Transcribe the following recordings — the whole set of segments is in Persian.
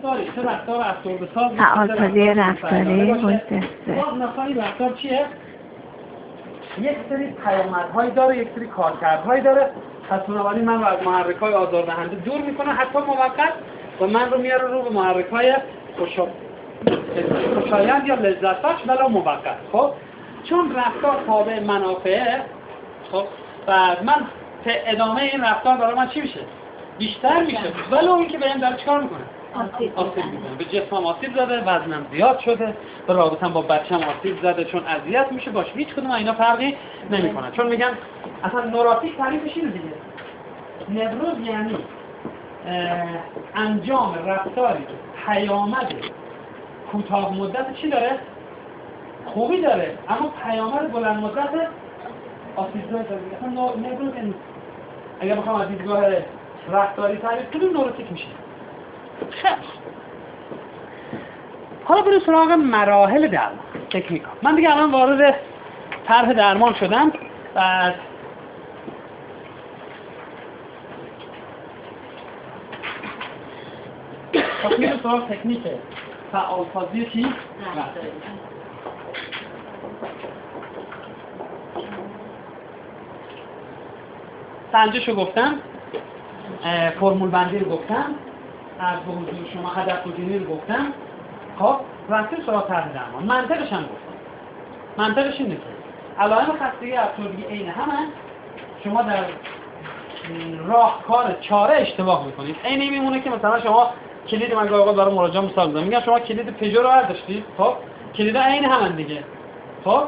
رفتاری، چه رفتار افسرده‌ساز، تعادلی رفتاری متسق. نخواهی رفتار چیه؟ یک سری پیامدهایی داره، یک سری کارکردهایی داره. پس بنابراین من رو از محرک‌های آزاردهنده دور میکنه، حتی موقت، و من رو میاره رو به محرک‌های خوشایند یا لذت بخش ولی موقت. خب چون رفتار تابع منافعه، خب بعد من ادامه این رفتار برای من چی میشه؟ بیشتر میشه. ولی اون که بهم داره چیکار میکنه؟ آسیب میزنه. به جسمم آسیب زده، وزنم زیاد شده، به رابطم با بچه‌م آسیب زده چون اذیت میشه باشه. هیچ کدوم اینا فرقی نمیکنه. چون میگن اصلا نوراتیک تعریفش اینه دیگه. نوروز یعنی انجام رفتاری پیامد کوتاه مدت چی داره؟ خوبی داره، اما پیامد بلند مدت آسیب‌زا داره. اصلا نوروز یعنی اگر بخوام از دیدگاه رفتاری تعریف کنیم نوروتیک میشه. خیلی حالا بریم سراغ مراحل درمان تکنیکا. من دیگه الان وارد طرح درمان شدم. بعد پس میریم سراغ تکنیک فعالسازی چی؟ رفتاری. سنجشو گفتم، فرمول بندی رو گفتم، از به حضور شما هدف گزینی رو گفتم. خب رفتیم سراغ طرح درمان. منطقش هم گفتم. منطقش اینه که علائم خستگی افسردگی عین همن. شما در راهکار چاره اشتباه میکنید. عین میمونه که مثلا شما کلید، من گاهی برای مراجعه مثال میزنم، میگن شما کلید پژو رو برداشتید، خب کلیدا عین همن دیگه، خب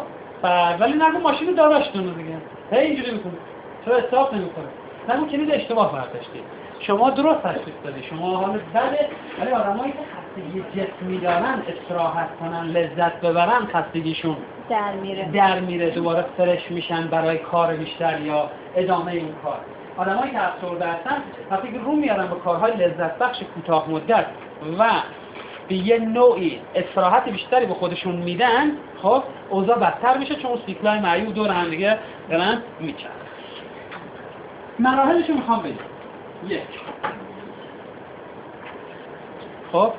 ولی نگو ماشین داراشتون دیگه، هی اینجوری میکنید، چرا استاپ نمیکنه؟ نگو کلید اشتباه برداشتید، شما درست تشخیص دادید، شما حالت بده. ولی آدمایی که خستگی جسمی دارن، استراحت کنن، لذت ببرن، خستگیشون در میره، دوباره فرش میشن برای کار بیشتر یا ادامه اون کار. آدمایی که افسرده هستن وقتی که رو میارن به کارهای لذت بخش کوتاه مدت و به یه نوعی استراحت بیشتری به خودشون میدن، خب اوضاع بدتر میشه، چون سیکلای معیوب دور هم دیگه دارن میچرخن. مراحلشو میخوام بگم. یک، خب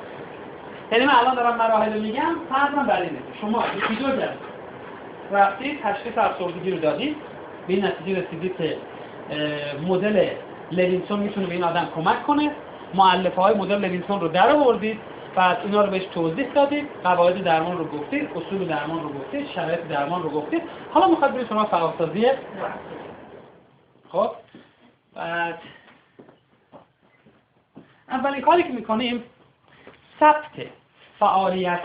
یعنی من الان دارم مراحل میگم، فرضاً بر اینه شما یکی دو جلسه رفتید تشخیص افسردگی رو دادید، به این نتیجه رسیدید که مدل لوینسون میتونه به این آدم کمک کنه، مؤلفه های مدل لوینسون رو در آوردید، بعد اینا رو بهش توضیح دادید، قواعد درمان رو گفتید، اصول درمان رو گفتید، شرایط درمان رو گفتید. حالا میخواد برید شما فعالسازی. خب بعد اولین کاری که میکنیم ثبت فعالیت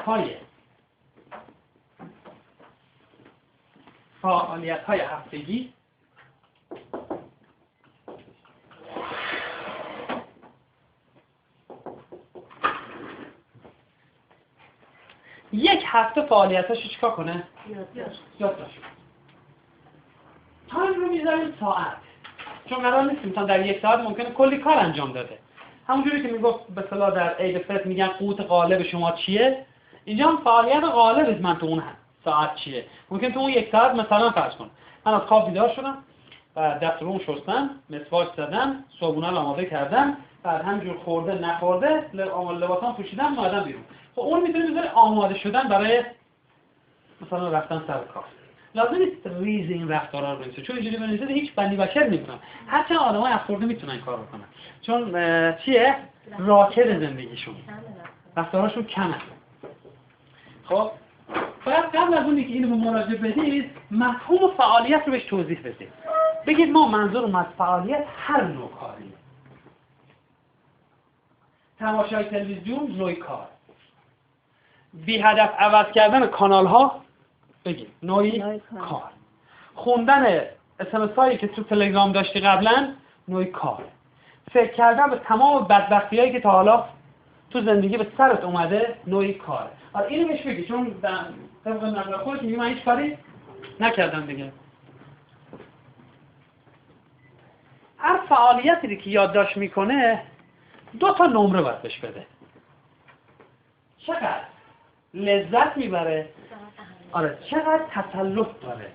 های هفتگی یک هفته فعالیتاشو چیکار کنه؟ یادداشت. تایم رو میذاریم ساعت، چون قرار نیست مثلا در یک ساعت ممکنه کلی کار انجام داده. همونجوری که میگفت به اصطلاح در عید فطر میگن قوت غالب شما چیه، اینجا هم فعالیت غالب من تو اون ساعت چیه. ممکن تو اون یک ساعت مثلا فرض کن من از خواب بیدار شدم، بعد دست روم شستم، مسواک زدم، صابونه رو آماده کردم، بعد همینجور خورده نخورده لباسام پوشیدم اومدم بیرون. خب اون میتونه بذاره آماده شدن برای مثلا رفتن سر کار. لازم نیست ریز این رفتارا رو بنویسه، چون اینجوری بنویسه هیچ بندی بشر نمیکنن. هرچند آدمای افسرده میتونن کار بکنن، چون چیه؟ راکد زندگیشون، رفتاراشون کمه. خب باید قبل از اونی که اینو به مراجع بدید مفهوم فعالیت رو بهش توضیح بدید. بگید ما منظورم از فعالیت هر نوع کاریه. تماشای تلویزیون نوع کار، بی هدف عوض کردن کانال ها بگید نوعی کار، خوندن SMS هایی که تو تلگرام داشتی قبلا نوعی کار، فکر کردن به تمام بدبختی هایی که تا حالا تو زندگی به سرت اومده نوعی کاره. حالا اینو بهش بگی، چون طبق نظر خودت میگی من هیچ کاری نکردم دیگه. هر فعالیتی که یادداشت میکنه 2 تا نمره باید بهش بده. چقدر لذت میبره، آره چقدر تسلط داره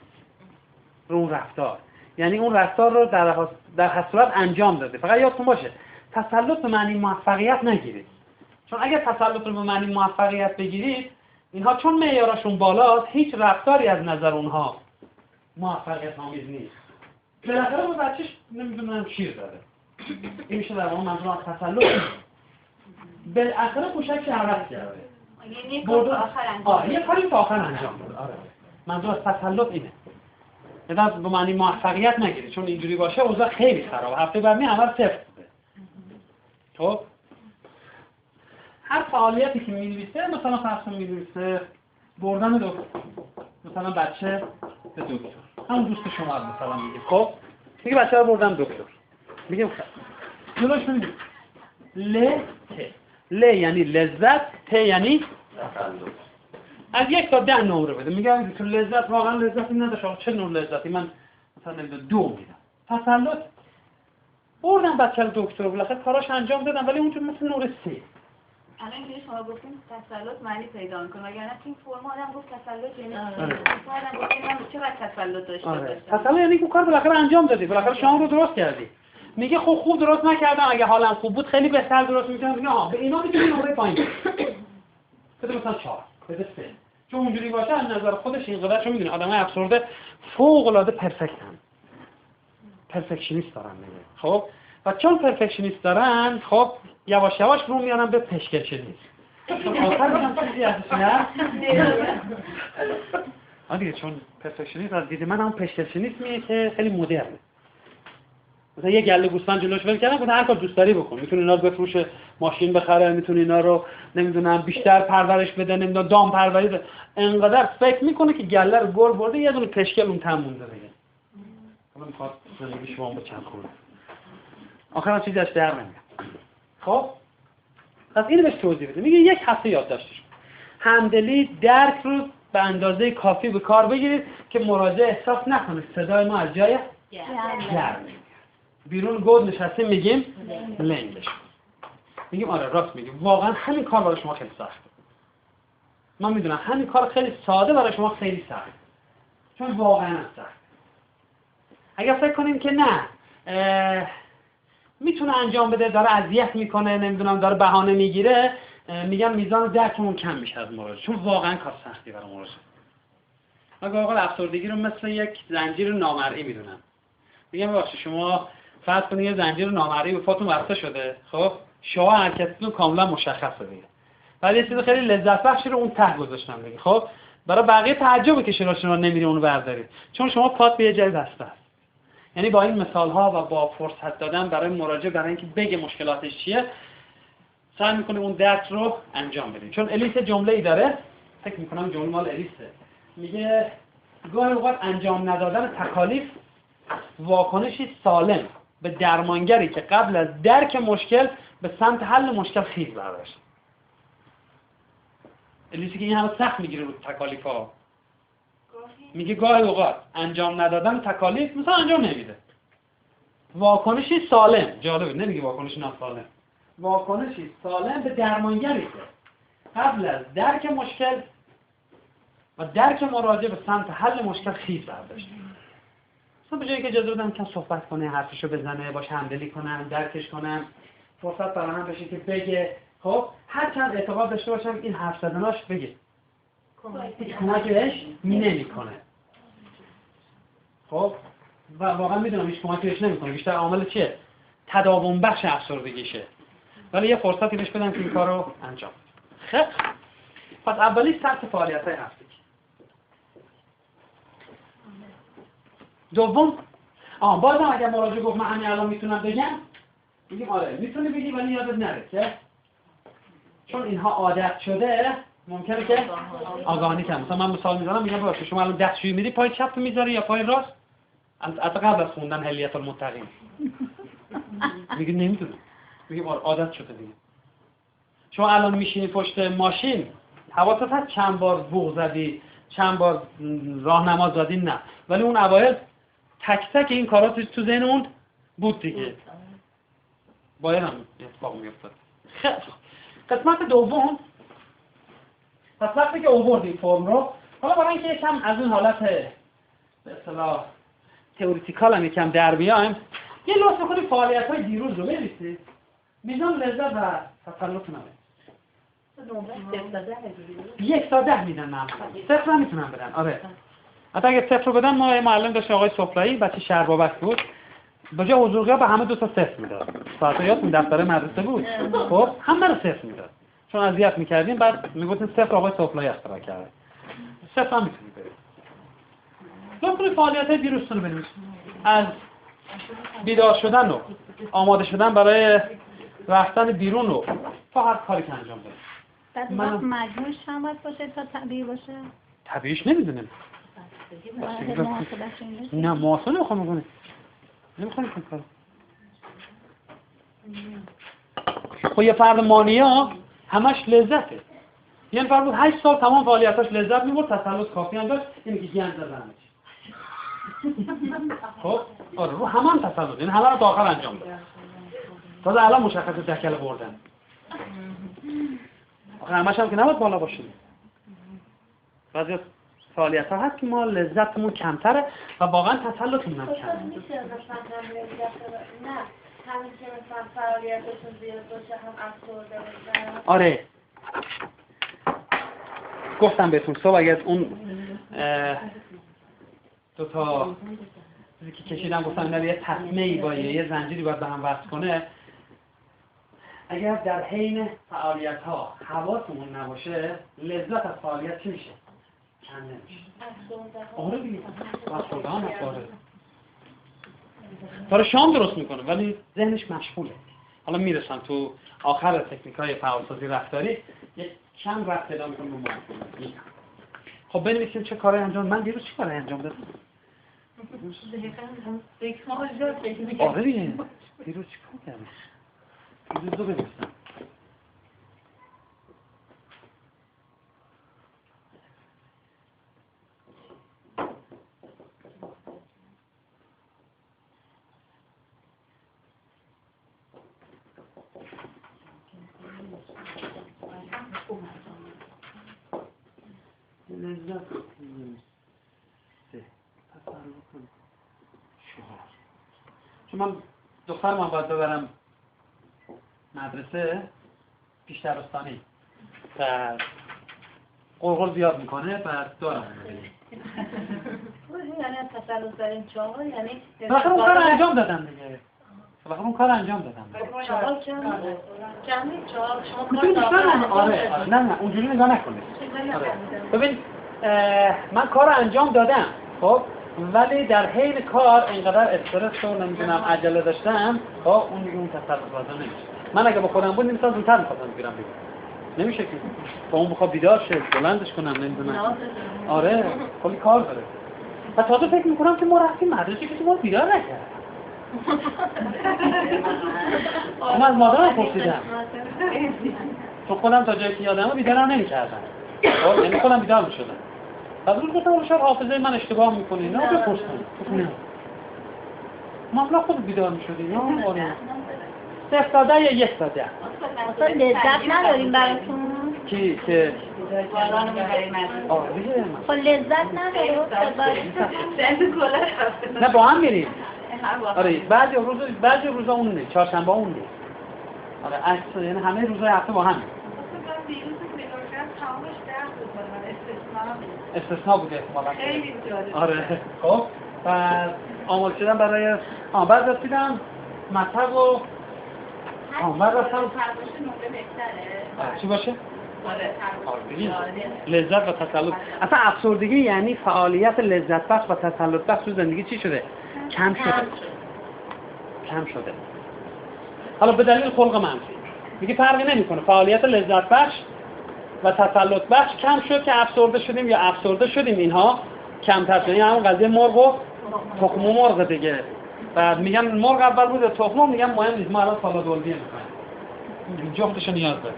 رو اون رفتار، یعنی اون رفتار رو در هر صورت انجام داده. فقط یادتون باشه تسلط به معنی موفقیت نگیرید، چون اگر تسلط رو به معنی موفقیت بگیرید، اینها چون معیارشون بالاست هیچ رفتاری از نظر اونها موفقیت آمیز نیست. بالاخره با بچهش نمیدونم شیر داده. این میشه در واقع منظور از تسلط. بالاخره کوچک عوض کرده. یه کاری آخر انجام. یه کاری تا آخر انجام داده. آره. منظور از تسلط اینه. اذا به معنی موفقیت نگیرید، چون اینجوری باشه اوضاع خیلی خرابه. هفته بعد عمل صفر بوده. خب هر فعالیتی که می‌نویسه، مثلا فرض کنید می‌نویسه بردن دکتر، مثلا بچه به دکتر، همون دوست شما مثلا میگه خب میگه بچه رو بردم دکتر، میگم خب جلوش میگه ل یعنی لذت، ت یعنی تسلط. از 1 تا 10 نمره بده، میگم تو لذت واقعا لذتی نداشت، چه نوع لذتی؟ من مثلا 2 میدم. تسلط بردم بچه رو دکتر، بالاخره کاراش انجام دادم، ولی اونجور مثل نور 3. الان اینجوری شما گفتین تسلط معنی پیدا می‌کنه، وگرنه این فرم آدم گفت تسلط یعنی آدم گفت من چقدر تسلط داشته باشم. تسلط یعنی که کار بالاخره انجام دادی، بالاخره شام رو درست کردی. میگه خب خوب درست نکردم، اگه حالم خوب بود خیلی بهتر درست می‌کردم. میگه به اینا میتونی نمره پایین بدی. بده مثلا 4، بده 3. چون اونجوری باشه از نظر خودش اینقدر چون میدونی آدمای افسرده فوق‌العاده پرفکتن. پرفکشنیست دارن میگه. خب و چون پرفکشنیست دارن، خب یواش یواش رو میارن به پشکشنیست. آخر میگم چیزی ازش نه؟ دیگه چون پرفکشنیست از دید من هم پشکشنیست میگه که خیلی مدرنه. مثلا یه گله گوسفند جلوش ول کردن، گفت هر کار دوست داری بکن. میتونی اینا رو بفروشه، ماشین بخره، میتونی اینا رو نمیدونم بیشتر پرورش بده، نمیدونم دام پروری بده. انقدر فکر میکنه که گله رو گور برده، یه دونه پشکل اون تم مونده دیگه. حالا میخواد زندگی شما با چند خورده. آخرام چیزی ازش در نمیاد. خب پس اینو بهش توضیح بده. میگه 1 هفته یادداشتش. همدلی درک رو به اندازه کافی به کار بگیرید که مراجع احساس نکنه صدای ما از جای گرم بیرون گود نشسته میگیم لنگش. میگیم آره راست میگیم، واقعا همین کار برای شما خیلی سخته. من میدونم همین کار خیلی ساده برای شما خیلی سخته، چون واقعا سخته. اگر فکر کنیم که نه میتونه انجام بده، داره اذیت میکنه، نمیدونم داره بهانه میگیره، میگم میزان درکمون کم میشه از مراجعه، چون واقعا کار سختی برای مراجعه. من واقعا افسردگی رو مثل یک زنجیر نامرئی میدونم. میگم ببخشید شما فرض کنید یه زنجیر نامرئی به پاتون وصله شده، خب شما حرکتتون کاملا مشخصه دیگه. بعد یه چیز خیلی لذت بخشی رو اون ته گذاشتم دیگه. خب برای بقیه تعجبه که شما نمیرید اونو بردارید، چون شما پات به یه جای بسته است. یعنی با این مثال ها و با فرصت دادن برای مراجع برای اینکه بگه مشکلاتش چیه، سعی میکنه اون درک رو انجام بده. چون الیس جمله‌ای داره، فکر میکنم جمله مال الیسه، میگه گاهی اوقات انجام ندادن تکالیف واکنشی سالم به درمانگری که قبل از درک مشکل به سمت حل مشکل خیز برداشت. الیسی که این همه سخت میگیره رو تکالیف ها، میگه گاهی اوقات انجام ندادن تکالیف مثلا انجام نمیده، واکنشی سالم، جالبه نمیگه واکنشی ناسالم، واکنشی سالم به درمانگری که قبل از درک مشکل و درک مراجع به سمت حل مشکل خیز برداشت. مثلا به جایی که اجازه بدم که صحبت کنه، حرفشو بزنه، باش همدلی کنم، درکش کنم، فرصت فراهم بشه که بگه، خب هر چند اعتقاد داشته باشم این حرف زدناش بگه کمکی بهش نمیکنه. خب و واقعا میدونم هیچ کمکی بهش نمیکنه، بیشتر عامل چیه؟ تداوم بخش افسردگیشه. ولی یه فرصتی بهش بدم که این کارو انجام بده. خب پس اولی سطح فعالیت‌های هفتگی. دوم بازم اگر مراجع گفت من همین الان میتونم بگم، میگیم آره میتونی بگی ولی یادت نره که چون اینها عادت شده ممکنه که آگاهی کم. مثلا من مثال میزنم، میگم باشه شما الان دستشویی میری پای چپ تو میذاری یا پای راست؟ از قبل از خوندن هلیت المتقین میگه نمیدونم، میگه عادت شده دیگه. شما الان میشینی پشت ماشین، حواست هست چند بار بوق زدی، چند بار راهنما دادی؟ نه، ولی اون اوایل تک تک این کارا تو ذهن اون بود دیگه، باید هم اتفاق میافتاد. خیلی قسمت دوم، پس وقتی که آوردیم فرم رو، حالا برای اینکه یکم از اون حالت به اصطلاح تئوریتیکال هم یکم در بیایم، یه لطف کنید فعالیت‌های دیروز رو بنویسید، میزان لذت و تسلط نمید. 1 تا 10 میدن معمولا. 0 هم میتونن بدن. آره. حتی اگه 0 رو بدن، ما یه معلم داشت آقای سفرایی، بچه شهربابک بود. به جای حضور غیاب به همه 2 تا 0 میداد. ساعت یادتون دفتر مدرسه بود. خب همه رو 0 میداد. چون اذیت می‌کردیم، بعد میگفتن 0 آقای سفرایی اختراع کرده. 0 هم میتونید بدید. لطفاً فعالیت‌های دیروزتون رو بنویسید. از بیدار شدن و آماده شدن برای رفتن بیرون و تا هر کاری که انجام بدید. بعد وقت مجموعش هم باید باشه تا طبیعی باشه؟ طبیعیش نمیدونیم. نه محاسبه نمیخوام بکنیم. نمیخوام این کارو. خب یه فرد مانیا همش لذته. یه نفر بود 8 سال تمام فعالیتاش لذت می‌برد، تسلط کافی هم داشت، اینی که گند زدنش. خب آره رو همان تسلط، این همه رو تا آخر انجام داد. تازه الان مشخصه دکل بردن. آخه همش هم که نباید بالا باشیم. بعضی از فعالیت‌ها هست که ما لذتمون کمتره و واقعا تسلطمون هم کمه. نه همین که مثلا فعالیتشون زیاد باشه هم افسرده باشه. آره گفتم بهتون صبح اگر اون 2 تا چیزی که کشیدم گفتم اینا یه تسمه‌ای با یه زنجیری باید به هم وصل کنه. اگر در حین فعالیت‌ها حواسمون نباشه لذت از فعالیت چی میشه؟ کم نمیشه. آره دیگه افسردگی آره. داره شام درست میکنه ولی ذهنش مشغوله. حالا میرسم تو آخر تکنیک‌های فعالسازی رفتاری یک چند رفت پیدا میکنم با ما. خب بنویسیم چه کاری انجام. من دیروز چه کاری انجام دادم؟ آره دیگه دیروز چی کار کردم؟ دیروز رو بنویسم. لذت چون من دخترم باید ببرم مدرسه پیش دبستانی و قرقر زیاد میکنه بعد دارم یعنی تسلط بر این چهار یعنی بالاخره اون کار انجام دادم دیگه. بالاخره اون کار انجام دادم. چهار کمی چهار شما کار آره نه اونجوری نگاه نکنید. ببین من کار انجام دادم خب ولی در حین کار اینقدر استرس و نمیدونم عجله داشتم خب اون دیگه اون تسلط بازا نمیشه. من اگه با خودم بود نمی‌تونم زودتر می‌خواستم بگیرم بیرون. نمیشه که با اون بخواد بیدار شه بلندش کنم نمیدونم. آره کلی کار داره. و تازه فکر می‌کنم که ما رفتیم مدرسه که ما بیدار نکرد. من از مادرم پرسیدم. چون خودم تا جایی که یادمه بیدارم نمی‌کردم. خب یعنی خودم بیدار می‌شدم. بعد روز گفتم شاید حافظه من اشتباه می‌کنه. نه بپرسم. نه. ما خود بیدار می‌شدیم. نه آره. 0 تا 10 یا 1 تا 10. اصلا لذت نداریم براتون؟ کی که باران می‌بریم از آره دیگه خب لذت نداره نه با هم میریم. آره بعضی روزا اون نه چهارشنبه اون نه. آره عکس یعنی همه روزهای هفته با هم. استثناء بوده احتمالاً. خیلی جالب. آره خب بعد آماده شدم برای بعد رسیدم مطلب و بعد رفتم چی باشه؟ لذت و تسلط. اصلا افسردگی یعنی فعالیت لذت بخش و تسلط بخش تو زندگی چی شده؟ کم شده. حالا به دلیل خلق منفی میگه فرقی نمیکنه فعالیت لذت بخش و تسلط بخش کم شد که افسرده شدیم یا افسرده شدیم اینها کمتر شد. یعنی همون قضیه مرغ و تخم و مرغ دیگه. بعد میگن مرغ اول بود تخم میگن مهم نیست ما الان سالاد الویه میکنیم. جفتشو نیاز داره.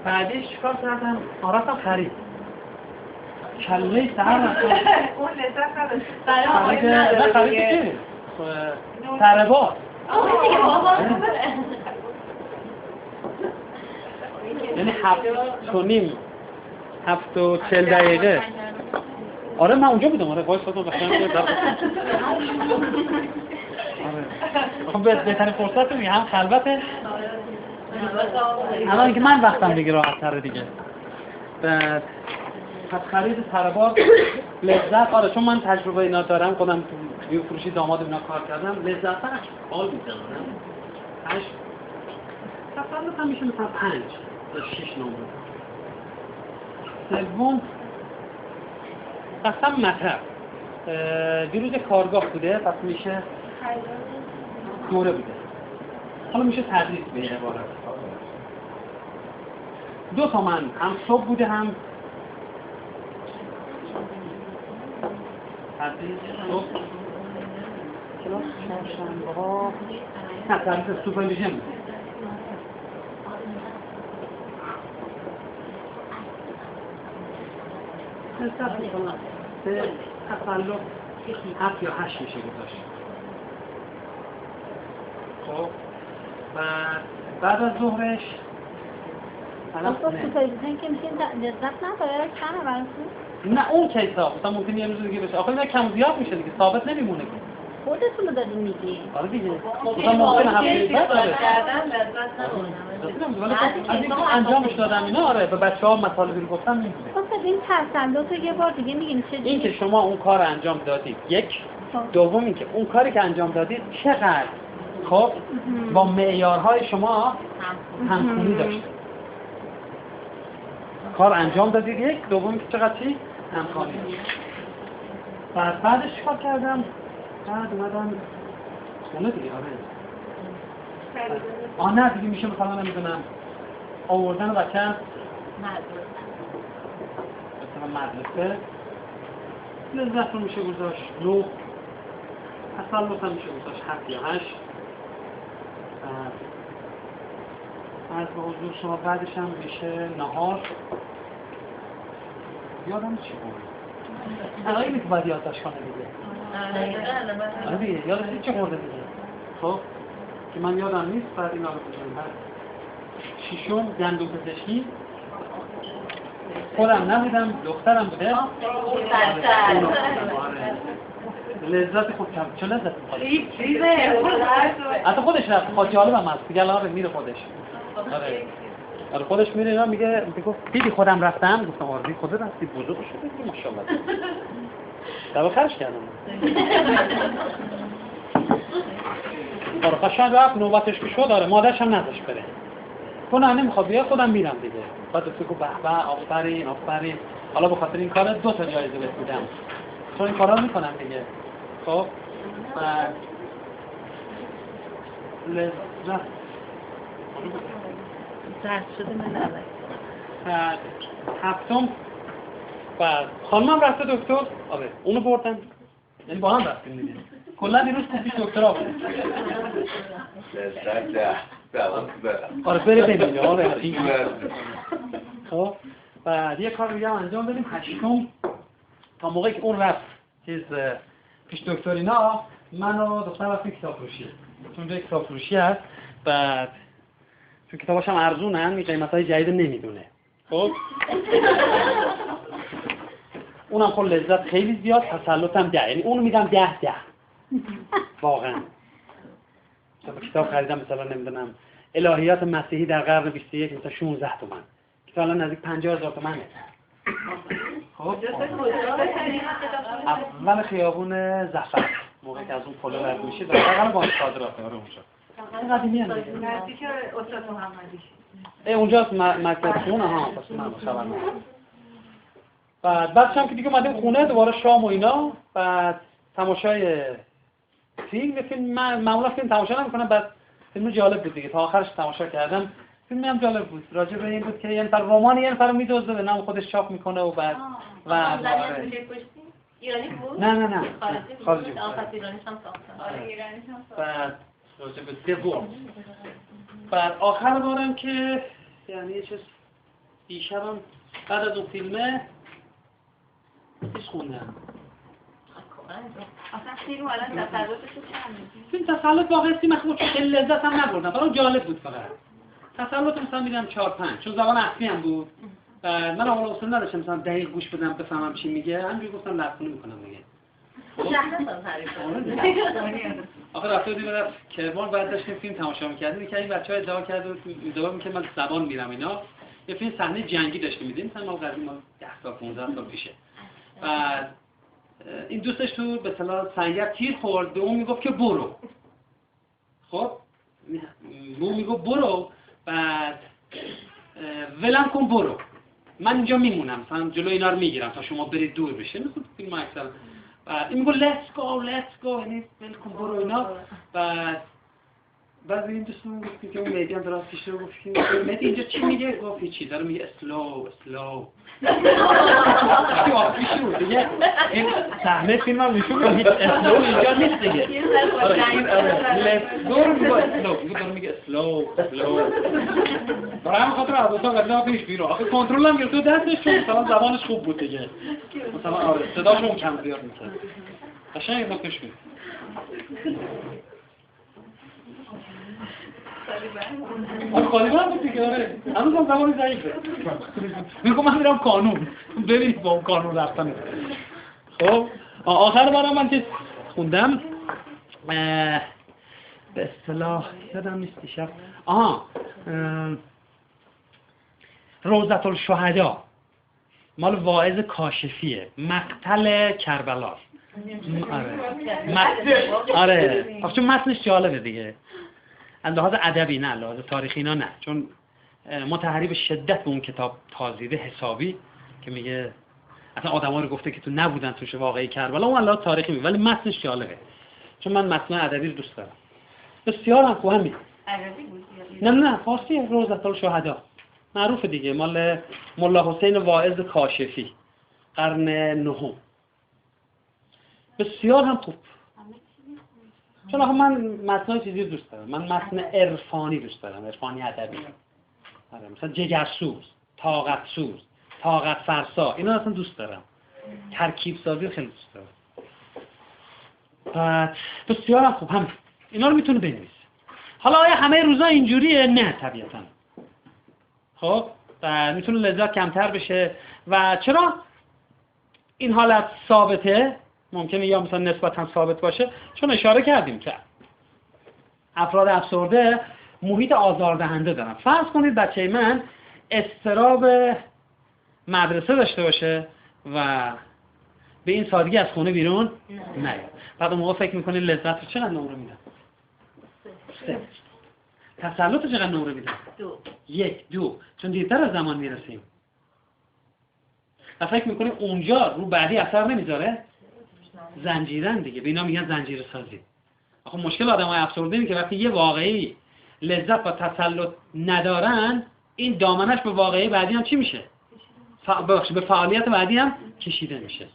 بعدش چیکار کردم؟ رفتم خرید. کله سهر اون لذت نداشت. خرید چی؟ تربات. یعنی 7:40 دقیقه. آره من اونجا بودم. آره وایسادم قشنگ در آره. خب بهترین فرصت میگه هم خلوته الان که من وقتم دیگه راحت تره دیگه. بعد پس خرید سربار لذت آره چون من تجربه اینا دارم خودم تو فروشی داماد اینا کار کردم لذت بخش حال می‌کنم. 8 تفاوت هم میشه مثلا 5 تا 6 نمره. سوم قسم مطب دیروز کارگاه بوده پس میشه دوره بوده حالا میشه تدریس به این عبارت 2 تومن هم صبح بوده هم تدریس صبح کلاس چهارشنبه ها نه تدریس سوپرویژن بوده حساب میکنم به تسلط 7 یا 8 میشه گذاشت خب بعد از ظهرش سوپرویژن که میشه لذت نداره کمه براتون؟ نه اون کیسا مثلا ممکنه یه روز دیگه بشه آخه اینا کم زیاد میشه دیگه ثابت نمیمونه که خودتون رو دارین میگی آره دیگه مثلا ممکنه هفته بعد از اینکه انجامش دادم اینا آره به بچه‌ها مطالبی رو گفتم میدونه خب این تسلط رو یه بار دیگه میگین چه این که شما اون کار انجام دادید یک دوم این که اون کاری که انجام دادید چقدر خب با معیارهای شما همخونی داشته کار انجام دادید یک دوم که چقدر چی همخوانی داشته بعدش چیکار کردم بعد اومدم خونه دیگه آره نه دیگه میشه مثلا نمیدونم آوردن بچه مثلا مدرسه لذت رو میشه گذاشت 9 تسلط هم میشه گذاشت 7 یا 8 از به حضور شما بعدش هم میشه نهار یادم چی بود؟ الان اینی که باید یادداشت کنه دیگه آره دیگه یادش چی خورده دیگه خب که من یادم نیست بعد اینا رو بزنیم ششم گندم پزشکی خودم نبودم دخترم بوده لذت خود کم چه لذت میخواد حتی خودش رفت خواهد جالب هم هست دیگه الان میره خودش آره خودش میره اینا میگه دیدی خودم رفتم گفتم آره خودت رفتی بزرگ شده ماشاءالله دو خرج کردم آره قشنگ رفت نوبتش که شد آره مادرش هم نداشت بره تو نه نمیخواد بیا خودم میرم دیگه بعد فکر به به آفرین حالا به خاطر این کار 2 تا جایزه بهت میدم چون این کارا میکنم دیگه خب لذت درد شده من نباید هفتم بعد خانمم رفته دکتر آره اونو بردن یعنی با هم رفتیم دیگه کلا دیروز پیش دکترها بود آره بره ببینید آره این خب بعد یه کار دیگه هم انجام بدیم هشتم تا موقعی که اون رفت چیز پیش دکتر اینا من و دخترم رفتیم کتاب فروشی چون جای کتاب فروشی هست بعد چون کتاباش هم ارزونن این قیمتای جدید نمیدونه خب اونم خب لذت خیلی زیاد تسلطم 10 یعنی اونو میدم 10 واقعا کتاب خریدم مثلا نمیدونم الهیات مسیحی در قرن 21 مثلا 16 تومن که الان نزدیک 50,000 تومنه خب اول خیابون زفر موقعی که از اون پلو رد میشید واقعا با صادرات آره اونجا قدیمی هم نزدیک استاد محمدی اونجاست مرکز خونه ها پس من خبر ندارم بعدش هم که دیگه اومدیم خونه دوباره شام و اینا بعد تماشای فیلم معمولا فیلم تماشا نمی‌کنم بعد فیلم جالب بود دیگه تا آخرش تماشا کردم فیلمی هم جالب بود راجع به این بود که یه نفر رمان یه نفر میدزده به نام خودش چاپ میکنه و بعد ایرانی بود؟ نه خارجی بود ایرانی هم ساختن ایرانی هم بعد راجع به دوم بعد آخر بارم که یعنی یه چیز دیشبم بعد از اون فیلمه چیز خوندم اصلا فیلم الان تسلطش چند فیلم تسلط واقعا فیلم خوب خیلی لذت هم نبردم برام جالب بود فقط تسلط مثلا میدم 4-5 چون زبان اصلی هم بود من حالا اصلا نداشتم مثلا دقیق گوش بدم بفهمم چی میگه همینجوری گفتم لفظی میکنم دیگه آخه رفته بودیم برای کرمان بعد داشتیم فیلم تماشا می‌کردیم که این بچه‌ها ادعا کرده بود که من زبان میرم اینا. یه فیلم صحنه جنگی داشتیم می‌دیدیم مثلا ما قدیم 10 سال 15 سال پیشه. بعد این دوستش تو به اصطلاح سنگر تیر خورد، به اون میگفت که برو. خب اون میگفت برو، بعد ولم کن برو، من اینجا میمونم مثلا جلو اینا رو میگیرم تا شما برید دور بشه. میگفت فیلم اکثر بعد این میگفت let's go یعنی ول کن برو اینا. بعد این دوستم گفت که اون مهدی هم درست پیش رو گفت که مهدی اینجا چی میگه؟ گفت چیزی داره میگه slow که آفیش رو دیگه این صحنه فیلم هم نشون میده هیچ اسلو اینجا نیست دیگه. let's go رو میگه slow برای همین خاطر عباسان قدیم پیش بیرون آخه کنترل هم گرفته دستش چون مثلا زبانش خوب بود دیگه مثلا آره صداشون کم زیاد میکرد قشنگ اینا پیش میره. قالیبان بود دیگه آره هنوز هم زبانی ضعیفه میگم من میرم کانون ببینید با اون کانون رفتن. خب آخر بارم من که خوندم به اصطلاح یادم نیست دیشب روضة الشهدا مال واعظ کاشفیه مقتل کربلا. آره چون متنش جالبه دیگه از لحاظ ادبی نه لحاظ تاریخی نه چون متحری به شدت به اون کتاب تازیده حسابی که میگه اصلا آدم‌ها رو گفته که تو نبودن توش واقعی کربلا اون لحاظ تاریخی ولی متنش جالبه چون من متن ادبی رو دوست دارم بسیار هم خوبه. همین عربی بود نه فارسی روضة الشهدا معروفه دیگه مال ملا حسین واعظ کاشفی قرن نهم بسیار هم خوب چون آخه من متنای چیزی دوست دارم من متن عرفانی دوست دارم عرفانی ادبی آره مثلا جگرسوز طاقت فرسا اینا اصلا دوست دارم ترکیب سازی خیلی دوست دارم. بعد بسیار هم خوب هم اینا رو میتونه بنویسه. حالا آیا همه روزا اینجوریه؟ نه طبیعتاً. خب میتونه لذت کمتر بشه و چرا این حالت ثابته ممکنه یا مثلا نسبتاً ثابت باشه چون اشاره کردیم که افراد افسرده محیط آزاردهنده دارن. فرض کنید بچه من اضطراب مدرسه داشته باشه و به این سادگی از خونه بیرون نیاد. بعد اون موقع فکر میکنه لذت رو چقدر نمره میدن؟ 3. تسلط رو چقدر نمره میدن؟ 2 چون دیرتر از زمان میرسیم و فکر میکنه اونجا رو بعدی اثر نمیذاره؟ زنجیرن دیگه به اینا میگن زنجیره سازی. آخه مشکل آدمای افسرده اینه که وقتی یه واقعی لذت و تسلط ندارن این دامنش به واقعی بعدی هم چی میشه؟ به فعالیت بعدی هم کشیده میشه.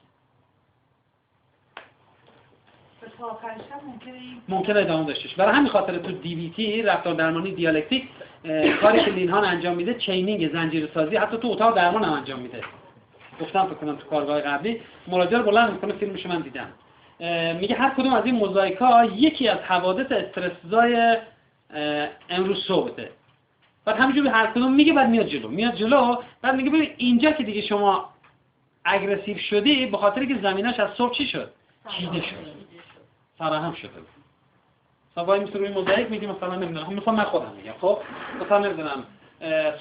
ممکنه ادامه داشتش. برای همین خاطر تو DBT رفتار درمانی دیالکتیک کاری که لینهان انجام میده چینینگ زنجیره سازی حتی تو اتاق درمان هم انجام میده. گفتم فکر کنم تو کارگاه قبلی مراجعه رو بلند میکنه فیلمش من دیدم. میگه هر کدوم از این موزاییک‌ها یکی از حوادث استرس‌زای امروز صبحه. بعد همینجوری هر کدوم میگه بعد میاد جلو بعد میگه ببین اینجا که دیگه شما اگریسیو شدی به خاطر که زمینش از صبح چی شد؟ چیده شد. فراهم شده. وای میتونه روی موزاییک میگه مثلا نمیدونم مثلا من خودم میگم خب مثلا نمیدونم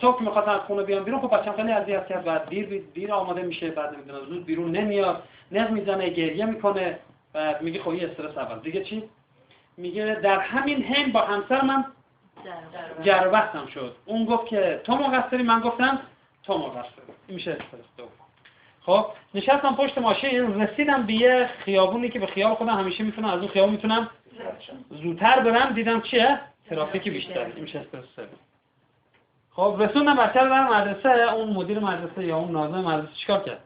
صبح میخواد از خونه بیام بیرون خب بچه‌م خیلی اذیت کرد بعد دیر آماده میشه بعد نمیدونم زود بیرون نمیاد نظم میزنه گریه میکنه بعد میگه خب این استرس اول دیگه چی میگه در همین حین با همسر من جر بحثم شد اون گفت که تو مقصری من گفتم تو مقصری میشه استرس دوم. خب نشستم پشت ماشین رسیدم به یه خیابونی که به خیال خودم همیشه میتونم از اون خیابون میتونم زودتر برم دیدم چیه ترافیکی بیشتر میشه استرس سوم. خب رسوندم بچه رو برم مدرسه اون مدیر مدرسه یا اون ناظم مدرسه چیکار کرد؟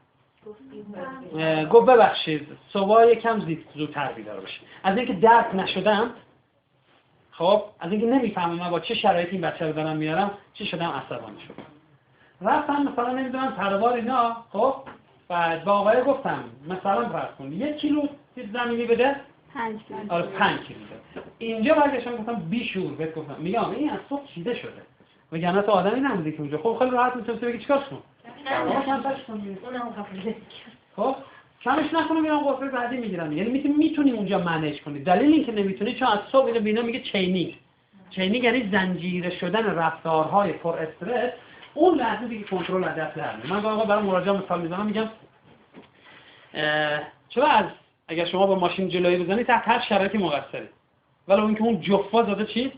گفت ببخشید صبح یکم زودتر بیدار بشید. از اینکه درک نشدم خب از اینکه نمیفهمم من با چه شرایطی این بچه رو دارم میارم چی شدم عصبانی شدم. رفتم مثلا نمیدونم پروار اینا خب بعد با آقای گفتم مثلا فرض کن 1 کیلو زمینی بده 5 کیلو. آره 5 کیلو بده. اینجا برگشتم گفتم بی شعور بهت گفتم میگم این از صبح چیده شده. وگرنه تو آدمی نمیدی که اونجا خب خیلی راحت میتونی بگی چیکار کنم؟ خب کمش نکنه میرم قرفه بعدی میگیرم. یعنی میتونی اونجا منیج کنی. دلیل اینکه نمیتونی چون از صبح اینو بینا میگه چینینگ. چینینگ یعنی زنجیره شدن رفتارهای پر استرس. اون لحظه دیگه کنترل از دست در میاد. من آقا برای مراجعه مثال میزنم میگم چرا اگر شما با ماشین جلویی بزنید تحت هر شرایطی مقصری. ولی اینکه اون جفا زده چی؟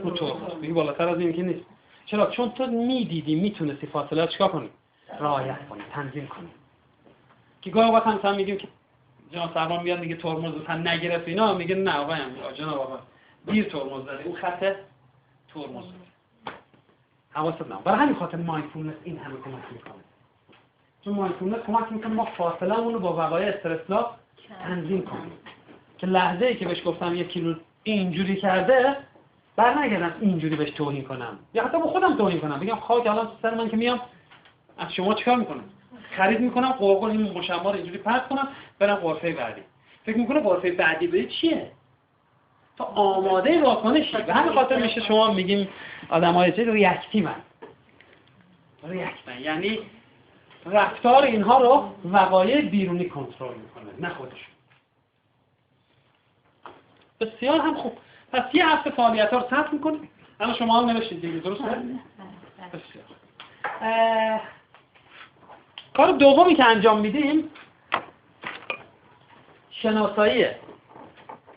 موتور. دیگه بالاتر از این که نیست. چرا؟ چون تو میدیدی میتونستی فاصله چیکار کنی؟ رعایت کنی، تنظیم کنی. که گاهی وقت مثلا میگیم که جناب سرمان میاد میگه ترمز مثلا نگرفت اینا، میگه نه آقایم جناب آقا دیر ترمز دادی، اون خط ترمز. حواست نباشه. برای همین خاطر مایندفولنس این همه کمک میکنه. چون مایندفولنس کمک میکنه ما فاصله‌مون رو با وقایع استرس‌ناک تنظیم کنیم. که لحظه‌ای که بهش گفتم 1 کیلو اینجوری کرده، برنگردم اینجوری بهش توهین کنم. یا حتی با خودم توهین کنم. بگم خاک الان سر من که میام از شما چیکار میکنم؟ خرید میکنم، قرقل این مشمع رو اینجوری پرت کنم، برم قرفه بعدی. فکر میکنه قرفه بعدی به چیه؟ تو آماده واکنشی. به همین خاطر میشه شما میگیم آدمای چه ریاکتیون. یعنی رفتار اینها رو وقایع بیرونی کنترل میکنه، نه خودشون. بسیار هم خوب. پس یه هفته فعالیت‌ها رو ثبت میکنیم. الان شما هم نوشتید دیگه، درسته؟ بسیار. کار دومی که انجام میدیم شناساییه.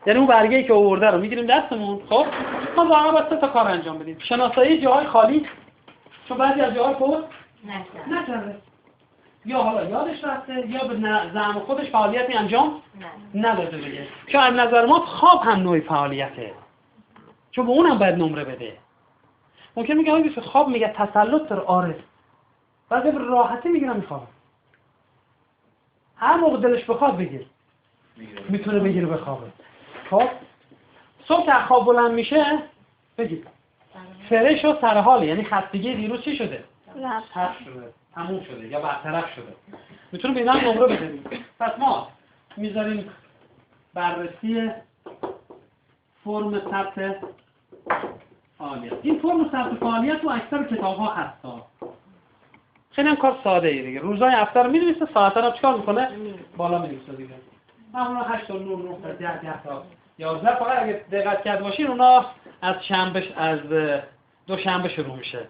یعنی اون برگه‌ای که آورده رو میگیریم دستمون. خب ما واقعا باید 3 تا کار انجام بدیم. شناسایی جاهای خالی، چون بعضی از جاهای پر نکرده. یا حالا یادش رفته یا به زعم خودش فعالیتی انجام نداده دیگه. چون از نظر ما خواب هم نوعی فعالیته. چون به اونم باید نمره بده. ممکن میگه آقا خواب میگه تسلط داره. آره. بعد به راحتی میگیرم میخوام. هر موقع دلش بخواد بگیر. میتونه بگیره بخوابه. خب صبح که خواب بلند میشه بگید فرش و سرحال، یعنی خستگی دیروز چی شده؟ حذف شده، تموم شده یا برطرف شده. میتونه به اینا نمره بده. پس ما میذاریم بررسی فرم ثبت فعالیت. این فرم ثبت فعالیت تو اکثر کتاب‌ها هست. خیلی هم کار ساده ای دیگه. روزهای هفته رو می‌نویسه، ساعت‌ها رو چیکار می‌کنه؟ بالا می‌نویسه دیگه. معمولا 8 تا 9 تا 10 تا 11 فقط اگه دقت کرد باشین اونا از دوشنبه شروع میشه.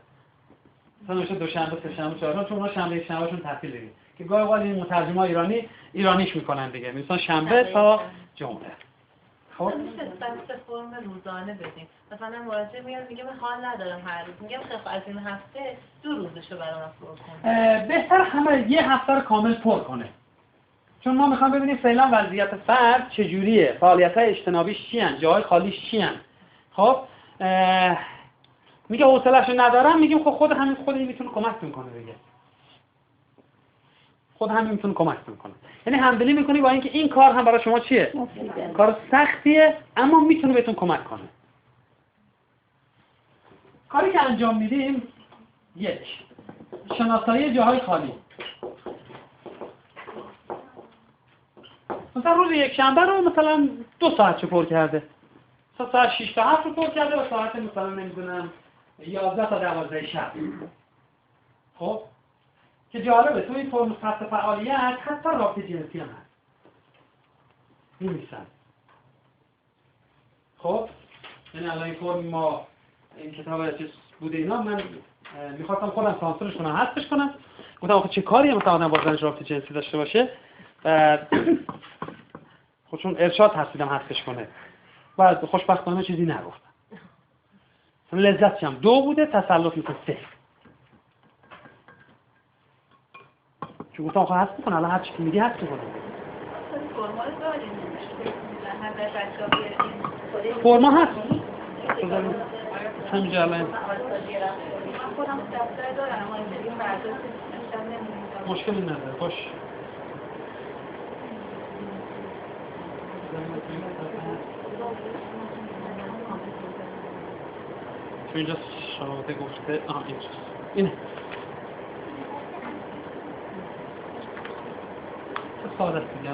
مثلا میشه دوشنبه، سه‌شنبه، چهارشنبه، چون اونا شنبه یک شنبهشون تعطیل دیگه. که گاهی اوقات این مترجم‌ها ایرانیش میکنن دیگه. مثلا شنبه تا جمعه. خب میشه دست فرم روزانه بدیم. مثلا مراجعه میاد میگه من حال ندارم هر روز. میگم خب از این هفته 2 روزشو برام پر کن. بهتر همه یه هفته رو کامل پر کنه. چون ما میخوام ببینیم فعلا وضعیت فرد چجوریه، فعالیت‌های اجتنابیش چی ان، جاهای خالیش چی ان. خب میگه حوصله‌شو ندارم، میگیم خب خود همین میتونه کمک کنه دیگه. خود همین میتونه کمک کنه. یعنی همدلی میکنی با اینکه این کار هم برای شما چیه؟ کار سختیه اما میتونه بهتون کمک کنه. کاری که انجام میدیم 1. شناسایی جاهای خالی. مثلا روز یکشنبه رو مثلا 2 ساعت پر کرده. مثلا ساعت 6 تا 7 رو پر کرده و ساعت مثلا نمیدونم 11 تا 12 شب. خب که جالبه تو این فرم ثبت فعالیت حتی رابطه جنسی هم هست. می‌نویسن. خب یعنی الان این فرم ما این کتاب چیز بوده اینا من می‌خواستم خودم سانسورش کنم، حذفش کنم. گفتم آخه چه کاریه مثلا آدم با زنش رابطه جنسی داشته باشه. خودشون ارشاد ترسیدم حذفش کنه. بعد خوشبختانه چیزی نگفتم. لذتش هم 2 بوده، تسلط میشه 3. چون گفتم آخه حذف کنه، الان هر چی که میگی حذف کنه. فرما داریم. فرما هست. همینجا الان خودم دفتر دارم اما اینجوری برداشت نمی‌کنم. مشکلی نداره. خوش. چون اینجا شاهده گفته اینجاست. اینه. چه ساده است دیگه.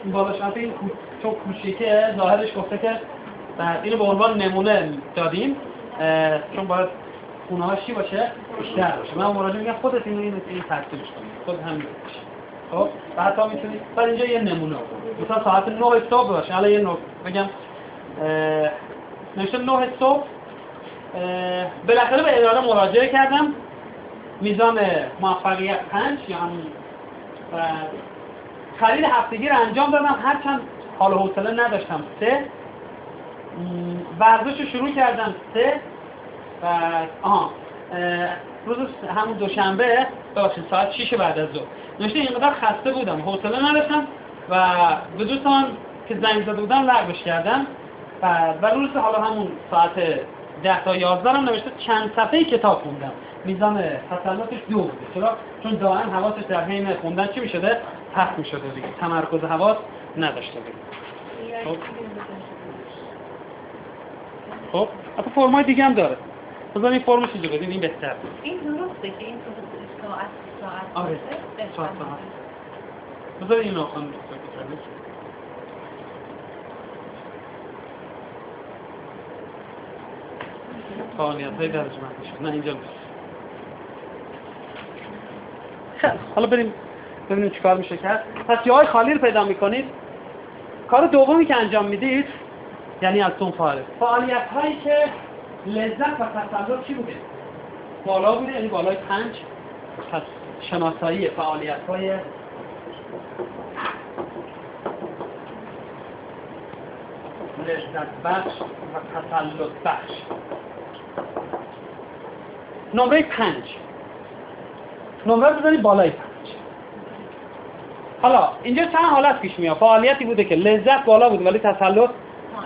این بالاش البته این چون کوچیکه ظاهرش گفته که اینو به عنوان نمونه دادیم چون باید خونه‌هاش چی باشه؟ بیشتر باشه. من مراجعه میگم خودت این ترتیبش کنید. خود همین باشه. خب بعد میتونید بعد اینجا یه نمونه مثلا ساعت 9 صبح باشه. الان یه نکته بگم نوشته 9 صبح بالاخره به اداره مراجعه کردم، میزان موفقیت 5 یا همون خرید هفتگی رو انجام دادم، هرچند حال و حوصله نداشتم 3 ورزش رو شروع کردم 3 و روز همون دوشنبه ببخشید ساعت 6 بعد از ظهر نوشته اینقدر خسته بودم حوصله نداشتم و به دوستان که زنگ زده بودم لغوش کردم و روز حالا همون ساعت 10 تا 11 هم نوشته چند صفحه کتاب خوندم، میزان تسلطش 2 بوده. چرا؟ چون دائم حواسش در حین خوندن چی میشده؟ پخت میشده دیگه، تمرکز حواس نداشته دیگه. خب حتی فرمای دیگه هم داره، بذار این فرمش رو بدیم این بهتر. این درسته که این ساعت آره ساعت بذار این آخوان فعالیت های درجمند میشه. نه اینجا میشه. خیلی حالا ببینیم چیکار میشه کرد. پس جاهای خالی رو پیدا میکنید. کار دومی که انجام میدید یعنی از اون فعالیت هایی که لذت و تسلط چی بوده؟ بالا بوده، یعنی بالای 5. پس شناسایی فعالیت های لذت بخش و تسلط بخش. نمره 5 نمره بزنید بالای 5. حالا اینجا چند حالت پیش میاد. فعالیتی بوده که لذت بالا بوده ولی تسلط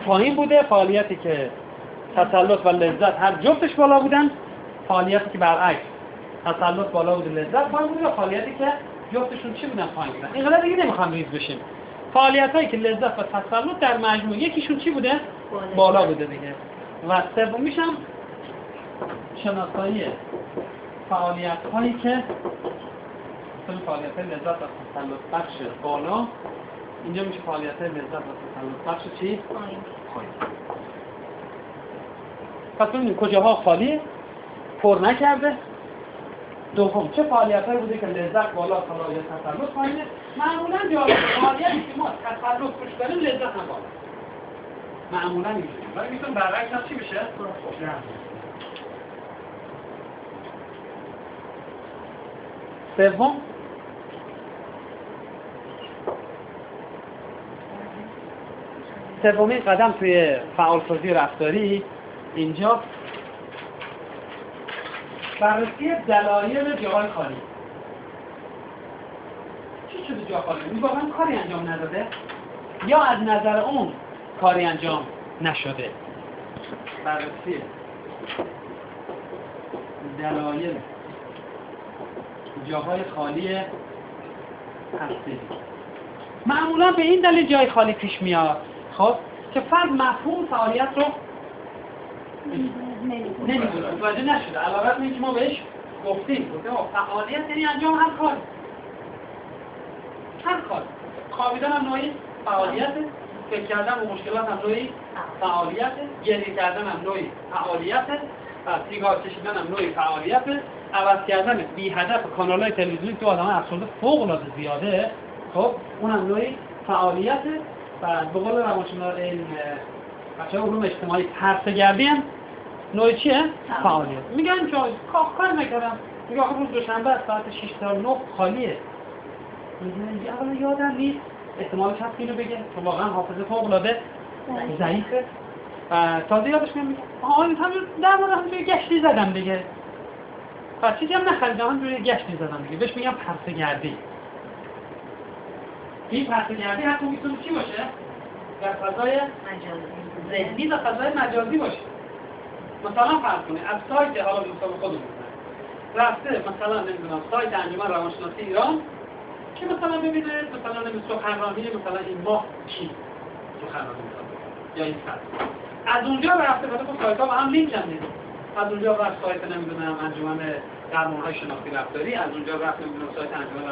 پایین بوده، فعالیتی که تسلط و لذت هر جفتش بالا بودن، فعالیتی که برعکس تسلط بالا بوده لذت پایین بوده، و فعالیتی که جفتشون چی بودن؟ پایین بودن. اینقدر دیگه نمیخوام ریز بشیم. فعالیتایی که لذت و تسلط در مجموع یکیشون چی بوده؟ بالا بوده دیگه. و سومیش هم شناسایی فعالیت‌هایی که فعالیت لذت و تسلط بخش بالا، اینجا میشه فعالیت لذت و تسلط بخش چی؟ پایین. پس ببینیم کجاها خالی پر نکرده. دوم چه فعالیت‌هایی بوده که لذت بالا فعالیت تسلط پایینه. معمولاً جالب فعالیتی که ما تسلط روش داریم لذت هم بالا. معمولاً اینجوریه. ولی میتونه برعکس هم چی بشه؟ سوم سومین قدم توی فعالسازی رفتاری اینجا بررسی دلایل جاهای خالی. چی شده جا خالی؟ این واقعا کاری انجام نداده یا از نظر اون کاری انجام نشده؟ بررسی دلایل جاهای خالی هستی. معمولا به این دلیل جای خالی پیش میاد خب که فرد مفهوم فعالیت رو نمیدونه، متوجه نشده، علاوه بر اینکه ما بهش گفتیم فعالیت یعنی انجام هر کاری. هر کاری. خوابیدن هم نوعی فعالیته، فکر کردن به مشکلات هم نوعی فعالیته، گریه کردن هم نوعی فعالیته، سیگار کشیدن هم نوعی فعالیته، عوض کردن بی هدف کانال‌های تلویزیونی تو آدم‌های افسرده فوق‌العاده زیاده، خب اونم نوعی فعالیته. و به قول روانشناس این بچه‌ها علوم اجتماعی پرسه‌گردی هم نوعی چیه؟ فعالیت. میگن که کار نکردم. میگه آخه روز دوشنبه از ساعت 6 تا 9 خالیه. میگن اولا یادم نیست، احتمالش هست اینو بگه که واقعا حافظه فوق‌العاده ضعیفه. تازه یادش میاد این همین در مورد همینجوری گشتی زدم دیگه. پس چیزی هم نخریدم، همینجوری گشتی زدم دیگه. بهش میگم پرسه‌گردی. این پرسه‌گردی حتی میتونه چی باشه؟ در فضای ذهنی و فضای مجازی باشه. مثلا فرض کنید از سایت حالا مثلا خودمون رفته مثلا نمیدونم سایت انجمن روانشناسی ایران که مثلا ببینه مثلا سخنرانی مثلا این ماه چی سخنرانی یا این سایت از اونجا رفته مثلا سایت‌ها با هم لینک هم میده. از اونجا رفت سایت نمیدونم انجمن درمان‌های شناختی رفتاری، از اونجا رفت نمیدونم سایت انجمن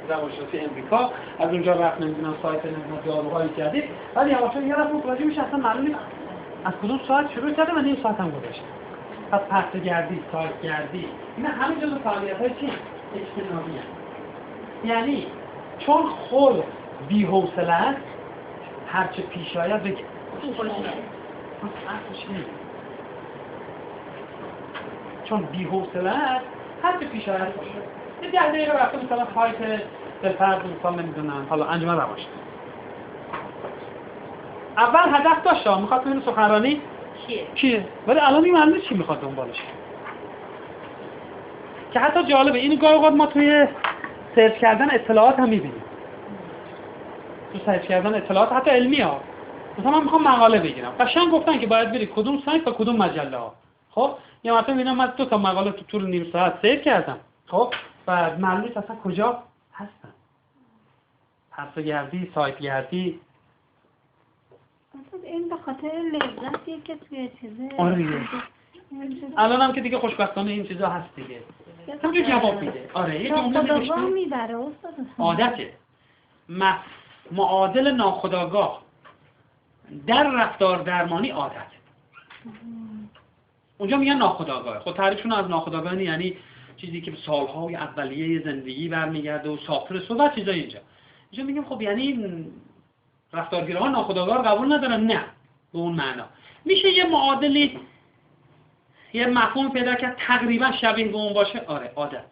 روانشناسی امریکا، از اونجا رفت نمیدونم سایت نمیدونم داروهای جدید. ولی یواشا یه دفعه متوجه میشه اصلا معلوم نیست از کدوم سایت شروع کرده و نیم ساعت هم گذشته. پس پرسه‌گردی، سایت‌گردی اینا همه جزو فعالیت‌های چی؟ اجتنابی هست. یعنی چون خلق بی‌حوصله است، هرچه پیش آید بگه. چون بی‌حوصله است، هرچه پیش آید باشه. یه 10 دقیقه رفته مثلا فایت بالفرض مثلا نمیدونم حالا انجمن رواشی. اول هدف داشت، میخواد ببینه سخنرانی کیه؟ ولی الان این معلومه چی میخواد دنبالش. که حتی جالبه اینو گاهی اوقات ما توی سرچ کردن اطلاعات هم میبینیم. تو سرچ کردن اطلاعات حتی علمی ها. مثلا من میخوام مقاله بگیرم. قشنگ گفتن که باید بری کدوم سایت و کدوم مجله ها. خب یا مثلا میبینم من 2 تا مقاله تو طول نیم ساعت سیو کردم. خب بعد معلومه اصلا کجا هستن. پرسه گردی، سایت گردی. این به خاطر لذتیه که توی چیزه. آره دیگه. الان هم که دیگه خوشبختانه این چیزا هست دیگه. همونجور جواب میده. آره یه جمله نوشته میبره استاد. عادته. معادل ناخودآگاه در رفتار درمانی عادت. اونجا میگن ناخودآگاه. خب تعریفشون از ناخودآگاه یعنی چیزی که به سالهای اولیه زندگی برمیگرده و ساپرس و چیزای اینجا میگیم خب یعنی رفتارگراها ناخودآگاه رو قبول ندارن؟ نه به اون معنا. میشه یه معادلی یه مفهوم پیدا کرد تقریبا شبیه به اون باشه. آره عادت.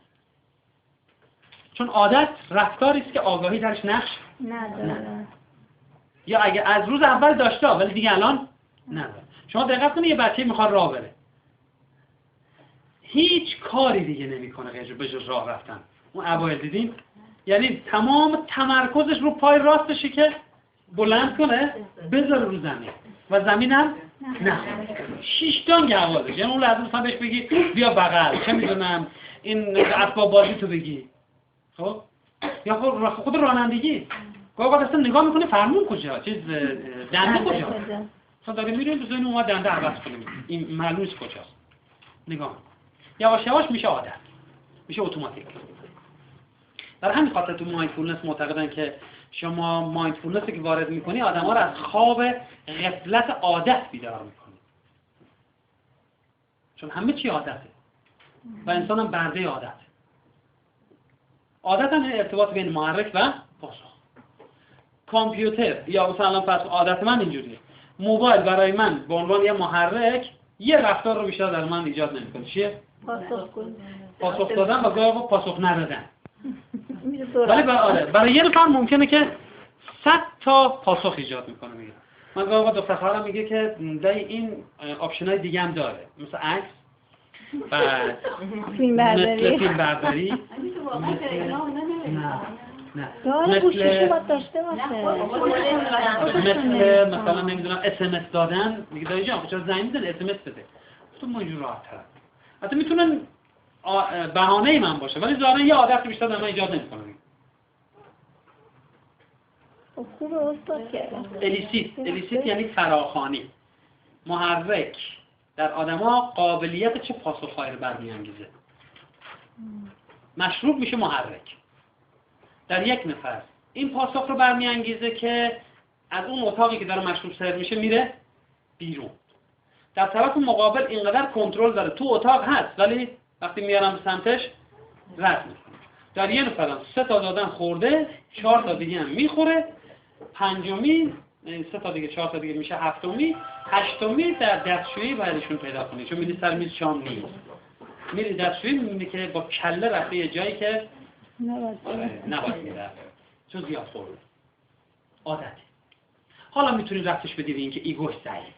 چون عادت رفتاری است که آگاهی درش نقش نداره. یا اگه از روز اول داشته ولی دیگه الان نداره. شما دقت کنید یه بچه میخواد راه بره. هیچ کاری دیگه نمیکنه غیر به جز راه رفتن. اون اوایل دیدین؟ یعنی تمام تمرکزش رو پای راستشه که بلند کنه بذاره رو زمین و زمین هم نه 6 دانگ حواسش. یعنی اون لحظه مثلا بهش بگی بیا بغل چه میدونم این اسباب بازی تو بگی خب یا خود رانندگی گاهی اصلا نگاه میکنه فرمون کجا چیز دنده کجا مثلا داریم میریم تو ذهن اومد دنده عوض کنیم این معلومه کجاست نگاه یواش یواش میشه عادت میشه اتوماتیک. در همین خاطر تو مایندفولنس معتقدن که شما مایندفولنسی که وارد میکنی آدم‌ها رو از خواب غفلت عادت بیدار میکنی. چون همه چی عادته و انسان هم برده عادت. عادت هم ارتباط بین محرک و پاسخ. کامپیوتر یا مثلا فرض عادت من اینجوریه. موبایل برای من به عنوان یه محرک یه رفتار رو بیشتر در من ایجاد نمیکنه. چیه؟ پاسخ دادن و گاهی پاسخ ندادن. ولی برای یه نفر ممکنه که 100 تا پاسخ ایجاد میکنه. میگه من گاهی دو خواهرم میگه که این آپشن‌های دیگه هم داره مثل عکس بعد فیلم برداری نه داره گوشیشو باید داشته باشه مثلا نمیدونم SMS دادن میگه دایی جان چرا زنگ میزنی SMS بده تو ما اینجور راحت تر حتی میتونن بهانه من باشه ولی ظاهرا یه عادت بیشتر در من ایجاد نمیکنه. خوبه استاد که الیسیت یعنی فراخوانی محرک در آدم‌ها قابلیت چه پاسخ‌هایی رو برمی‌انگیزه. مشروب میشه محرک در یک نفر این پاسخ رو برمی‌انگیزه که از اون اتاقی که داره مشروب سرو میشه میره بیرون. در طرف مقابل اینقدر کنترل داره تو اتاق هست ولی وقتی میارم به سمتش رد میکنه. در یه نفر 3 تا دادن خورده 4 تا دیگه هم میخوره پنجمی 3 تا دیگه 4 تا دیگه میشه هفتمی هشتمی در دستشویی بعدشون پیدا کنی چون میری سر میز شام نیست میری دستشویی میبینی که با کله رفته یه جایی که نباید میره چون زیاد خورده عادتی. حالا میتونی رفتش بدی به این که ایگویست ضعیف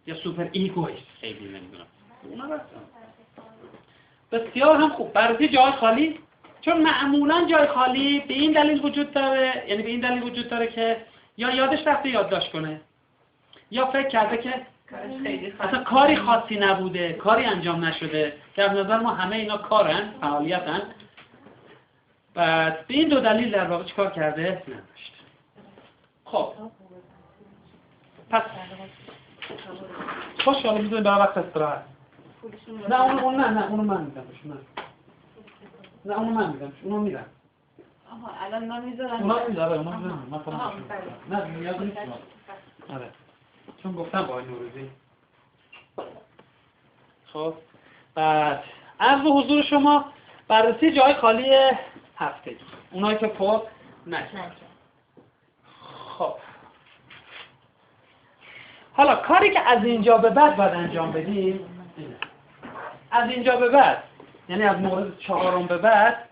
یا سوپر ایگویست خیلی نمیدونم اونا رفتن بسیار هم خوب. برای جای خالی چون معمولا جای خالی به این دلیل وجود داره یعنی به این دلیل وجود داره که یا یادش رفته یادداشت کنه یا فکر کرده که اصلا کاری خاصی نبوده کاری انجام نشده که از نظر ما همه اینا کارن فعالیتن بعد به این 2 دلیل در واقع چیکار کرده نداشت. خب پس خوشحالا میدونی برای وقت استراحت نه اونو من میدم نه اونو من میدم اونو میدم الان من میذارم اونا میذارم من خودم نه نیاز نیست آره چون گفتم با نوروزی. خب بعد عرض حضور شما بررسی جای خالی هفته اونایی که پر نکرد. خب حالا کاری که از اینجا به بعد باید انجام بدیم اینه. از اینجا به بعد یعنی از مورد 4 به بعد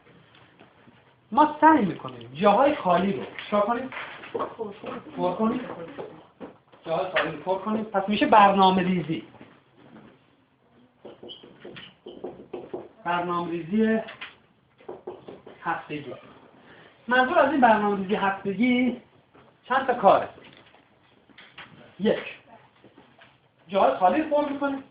ما سعی میکنیم جاهای خالی رو چیکار کنیم؟ پر کنیم. جاهای خالی رو پر کنیم. پس میشه برنامه‌ریزی. برنامه‌ریزی هفتگی. منظور از این برنامه‌ریزی هفتگی چند تا کاره. 1. جاهای خالی رو پر میکنیم.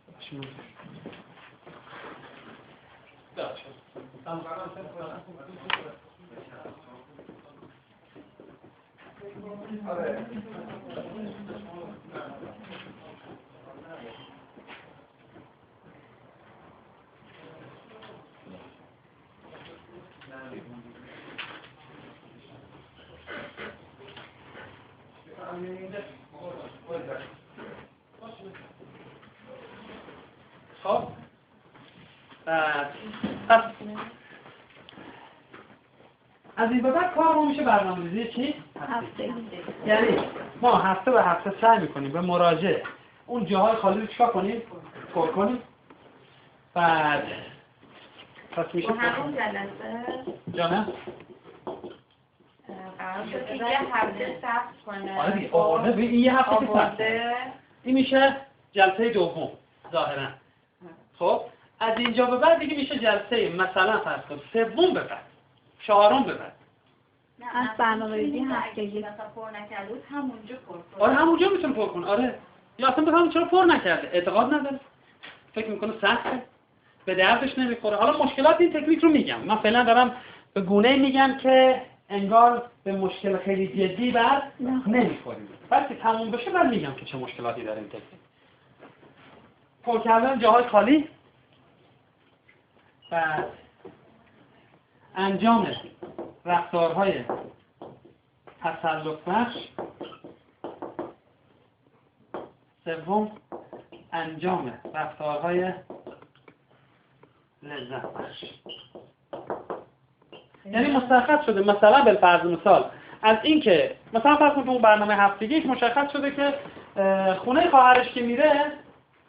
خب پس از این به بعد کار ما میشه برنامه‌ریزی چی؟ هفتگی. یعنی ما هفته به هفته سعی میکنیم به مراجعه اون جاهای خالی رو چیکار کنیم؟ پر کنیم. بعد پس میشه همون جلسه جانه؟ قرار شد که یه هفته ثبت کنه. آره دیگه آورده به این یه هفته که ثبت آورده. این میشه جلسه دوم ظاهرا. خب از اینجا به بعد دیگه میشه جلسه مثلا فرض کن 3 به بعد 4 به بعد. از برنامه‌ریزی هفتگی. مثلا پر نکرده بود همونجا پر کنه. آره همونجا میتونه پر کنه. آره یا اصلا بفهم چرا پر نکرده اعتقاد نداره فکر میکنه سخته به دردش نمیخوره. حالا مشکلات این تکنیک رو میگم من فعلا دارم به گونه میگم که انگار به مشکل خیلی جدی بر نمیخوریم. وقتی تموم بشه بعد میگم که چه مشکلاتی داره این تکنیک. پر کردن جاهای خالی. بعد انجام رفتارهای تسلط بخش. 3 انجام رفتارهای لذت بخش. یعنی مشخص شده مثلا بالفرض مثال از این که مثلا فرض کنید اون برنامه هفتگیش مشخص شده که خونه خواهرش که میره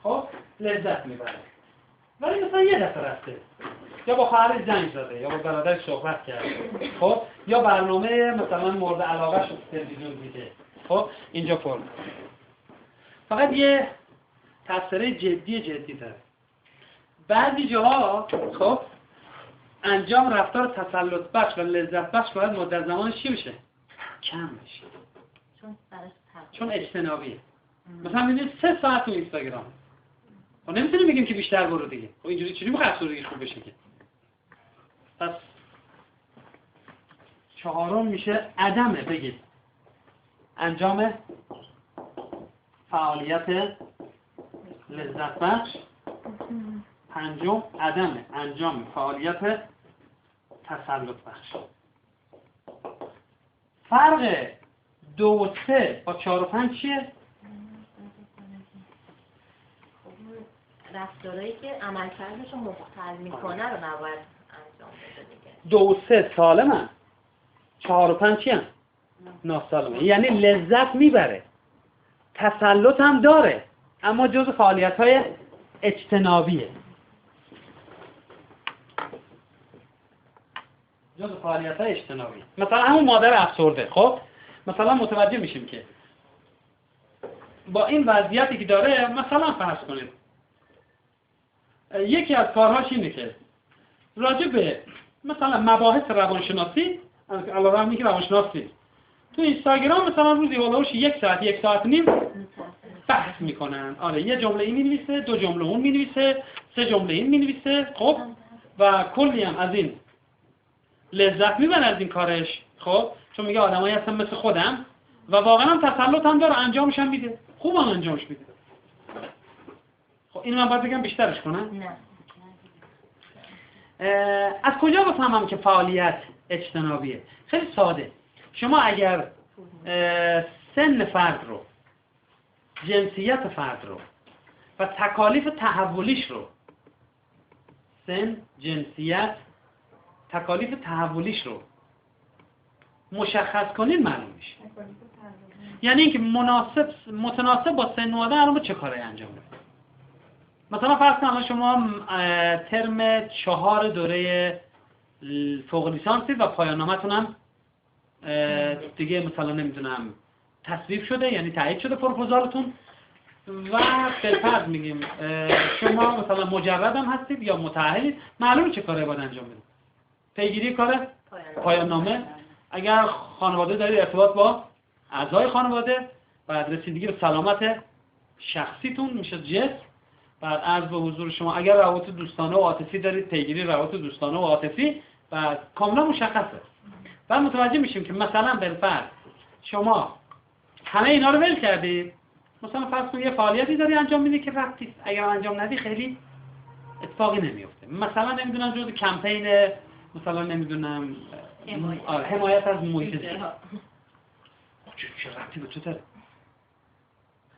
خب لذت میبره ولی مثلا یه دفعه رفته یا با خواهرش زنگ زده یا با برادرش صحبت کرده خب یا برنامه مثلا مورد علاقه شد تلویزیون دیده خب اینجا پر فقط یه تفسیر جدی داره. بعضی جاها خب انجام رفتار تسلط بخش و لذت بخش باید مدت زمانش چی بشه؟ کم بشه. چون اجتنابیه. مثلا می‌بینید 3 ساعت تو اینستاگرام. ما نمیتونیم بگیم که بیشتر برو دیگه. خب اینجوری چجوری می‌خواد افسردگیش خوب بشه که؟ پس 4 میشه عدمه بگید. انجام فعالیت لذت بخش. 5 عدم انجام فعالیت تسلط بخش. فرق 2 و 3 با 4 و 5 چیه؟ رفتارهایی که عملکردش رو مختل میکنه رو نباید انجام بده دیگه. 2 و 3 سالمن 4 و 5 چی هم؟ ناسالمه. یعنی لذت میبره تسلط هم داره اما جزء فعالیت‌های اجتنابیه. جزء فعالیت‌های اجتنابی. مثلا همون مادر افسرده خب مثلا متوجه میشیم که با این وضعیتی که داره مثلا فرض کنید یکی از کارهاش اینه که راجع به مثلا مباحث روانشناسی علاوه بر اینکه روانشناسی تو اینستاگرام مثلا روزی هولوش 1 ساعت 1 ساعت و نیم بحث میکنن. آره یه جمله این مینویسه 2 جمله اون مینویسه 3 جمله این مینویسه خب و کلی هم از این لذت میبره از این کارش خب چون میگه آدمایی هستن مثل خودم و واقعا هم تسلط هم داره انجامش هم میده خوب هم انجامش میده. خب اینو من باید بگم بیشترش کنم؟ نه. از کجا بفهمم که فعالیت اجتنابیه؟ خیلی ساده. شما اگر سن فرد رو جنسیت فرد رو و تکالیف تحولیش رو سن، جنسیت، تکالیف تحولیش رو مشخص کنین معلوم میشه. یعنی اینکه متناسب با سن و آدم الان چه کاری انجام بدید. مثلا فرض کنید شما ترم 4 دوره فوق لیسانسید و پایان نامتون هم دیگه مثلا نمیدونم تصویب شده، یعنی تایید شده پروپوزالتون و بالفرض میگیم شما مثلا مجرد هم هستید یا متأهلید، معلومه چه کاری باید انجام بدید. پیگیری کار پایان نامه، اگر خانواده دارید ارتباط با اعضای خانواده، بعد رسیدگی به سلامت شخصیتون میشه جسم، بعد عرض به حضور شما اگر روابط دوستانه و عاطفی دارید پیگیری روابط دوستانه و عاطفی، بعد کاملا مشخصه. بعد متوجه میشیم که مثلا بالفرض شما همه اینا رو ول کردید، مثلا فرض کن یه فعالیتی داری انجام میدی که ربطی اگر انجام ندی خیلی اتفاقی نمیفته. مثلا نمیدونم جزء کمپین مثلا نمیدونم حمایت از محیط زیست، چه ربطی به تو داره؟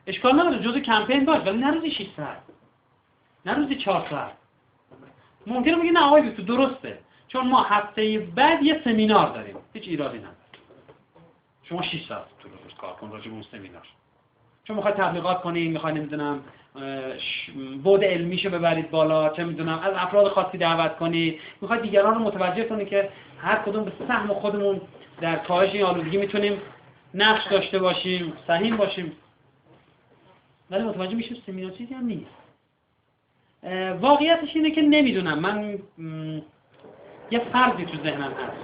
اشکال نداره جزء کمپین باش، ولی نه روزی 6 ساعت، نه روزی 4 ساعت. ممکنه بگی نه آقای تو درسته، چون ما هفته بعد یه سمینار داریم، هیچ ایرادی نداره. شما 6 ساعت تو روز کار کن راجع به اون سمینار. چون میخوای تبلیغات کنی، میخوای نمیدونم بعد علمیشو ببرید بالا، چه میدونم از افراد خاصی دعوت کنی، میخوای دیگران رو متوجه کنی که هر کدوم به سهم خودمون در کاهش این آلودگی میتونیم نقش داشته باشیم، سهیم باشیم. ولی متوجه میشیم سمینار چیزی هم نیست. واقعیتش اینه که نمیدونم، من یه فرضی تو ذهنم هست.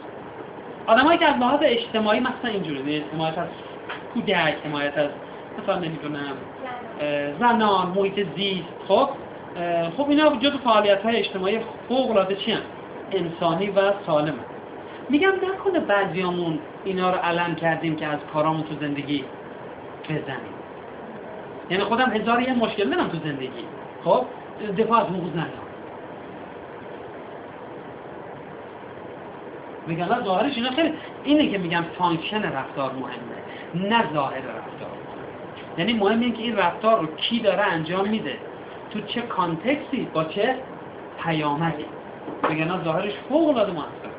آدمایی که از لحاظ اجتماعی مثلا اینجوری، حمایت از کودک، حمایت از مثلا نمیدونم زنان، محیط زیست، خب اینا جزو فعالیت‌های اجتماعی فوق‌العاده چی هستن؟ انسانی و سالمه. میگم نکنه بعضیامون اینا رو علم کردیم که از کارامون تو زندگی بزنیم. یعنی خودم هزار یه مشکل دارم تو زندگی، خب دفاع از حقوق زنان. میگم نه ظاهرش اینا خیلی اینه که میگم فانکشن رفتار مهمه، نه ظاهر رفتار. یعنی مهم اینه که این رفتار رو کی داره انجام میده، تو چه کانتکسی، با چه پیامدی. میگن ظاهرش فوق‌العاده موثره.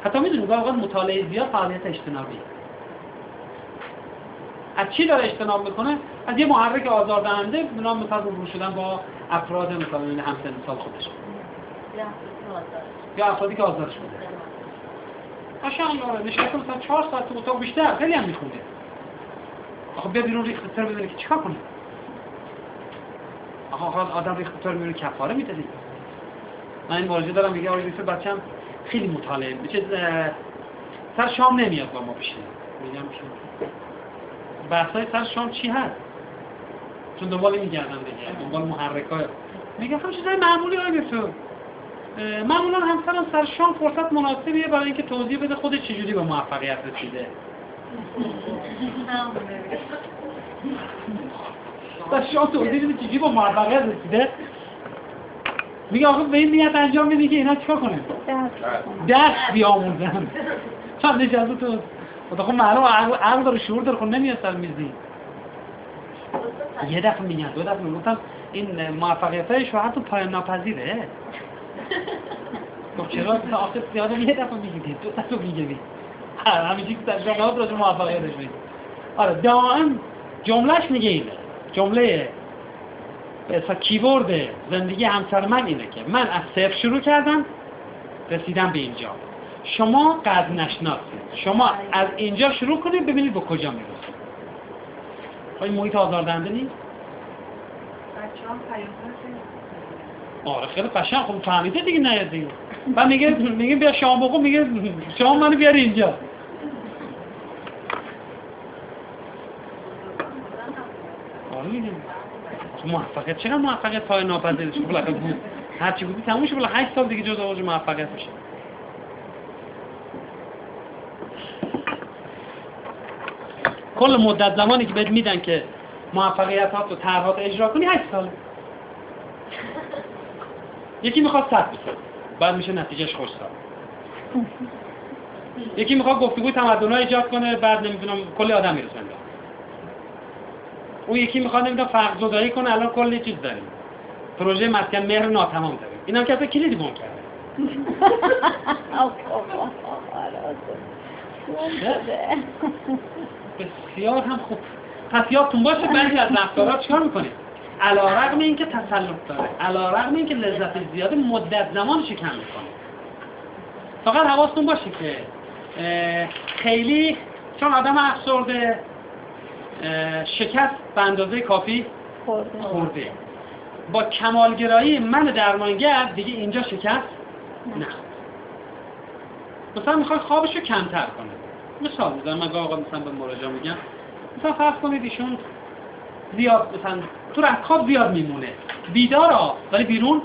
حتی میدونید واقعا مطالعه زیاد فعالیت اجتنابی. از چی داره اجتناب میکنه؟ از یه محرک آزاردهنده به نام مثلا روبرو شدن با افراد مثلا همسن سال خودش. یا افرادی که آزارش بوده. قشنگ نشسته مثلا 4 ساعت تو اتاق بیشتر، خیلی هم میخونه. آخه بیا بیرون ریخت تر بدونی که چیکار کنی؟ آخه آدم ریخت تر میونه کفاره میدادی. من این مراجعه دارم میگه آقای دکتر بچه‌م خیلی مطالعه سر شام نمیاد با ما بشینه. میگم که بحثای سر شام چی هست؟ چون دنبال میگردم دیگه، دنبال محرکای. میگم خب چیزای معمولی آقای دکتر. معمولا همسرم سر شام فرصت مناسبیه برای اینکه توضیح بده خودش چجوری به موفقیت رسیده. سر شام توضیح بده چجوری به موفقیت رسیده. میگه آخه به این نیت انجام میدی که اینا چیکار کنه؟ درس بیاموزن. چند نشسته تو خب معلوم عقل داره، شعور داره، خب نمیاد سر میزی. یه دفعه میگن، 2 دفعه میگفتم این موفقیت‌های شوهرتون پایان ناپذیره. خب چرا تا آخر زیاده یه دفعه میگید 2 دفعه میگید همیشه که تجربه‌ات راجع به موفقیتش میگید. آره دائم جملهش میگه اینه، جمله اصلا کیورد زندگی همسر من اینه که من از صفر شروع کردم رسیدم به اینجا، شما قدر نشناسید، شما از اینجا شروع کنید ببینید به کجا میرسید. این محیط آزاردهنده نیست؟ بچه‌ها پیام‌ها آره خیلی قشنگ، خب فهمیده دیگه نیاد دیگه. بعد میگه بیا شام بخور، میگه شام منو بیار اینجا. آره میگه موفقیت چقدر موفقیت پای ناپذیره شو بالاخره بود. هر چی بودی تموم شد، بالا 8 سال دیگه جزء اوج موفقیت میشه. کل مدت زمانی که بهت میدن که موفقیتات و طرحات اجرا کنی 8 ساله. یکی میخواد 100 بشه بعد میشه نتیجهش خوشحال. یکی میخواد گفتگوی تمدن‌ها ایجاد کنه بعد نمیدونم کلی آدم میرسونه. اون یکی میخواد نمیدونم فرق زدایی کنه الان کلی چیز داریم. پروژه مسکن مهر ناتمام داریم. اینا که اصلا کلیدی بون کرده. بسیار هم خوب. پس یادتون باشه بعضی از رفتارها چیکار میکنه؟ علیرغم اینکه تسلط داره، علیرغم اینکه لذت زیاده، مدت زمانش کم میکنه. فقط حواستون باشه که خیلی چون آدم افسرده شکست به اندازه کافی خورده. با کمالگرایی من درمانگر دیگه اینجا شکست نه. مثلا میخواد خوابشو کمتر کنه. مثال میزنم، من آقا مثلا به مراجعه میگم مثلا فرض کنید ایشون زیاد مثلا تو خواب زیاد میمونه، بیداره ولی بیرون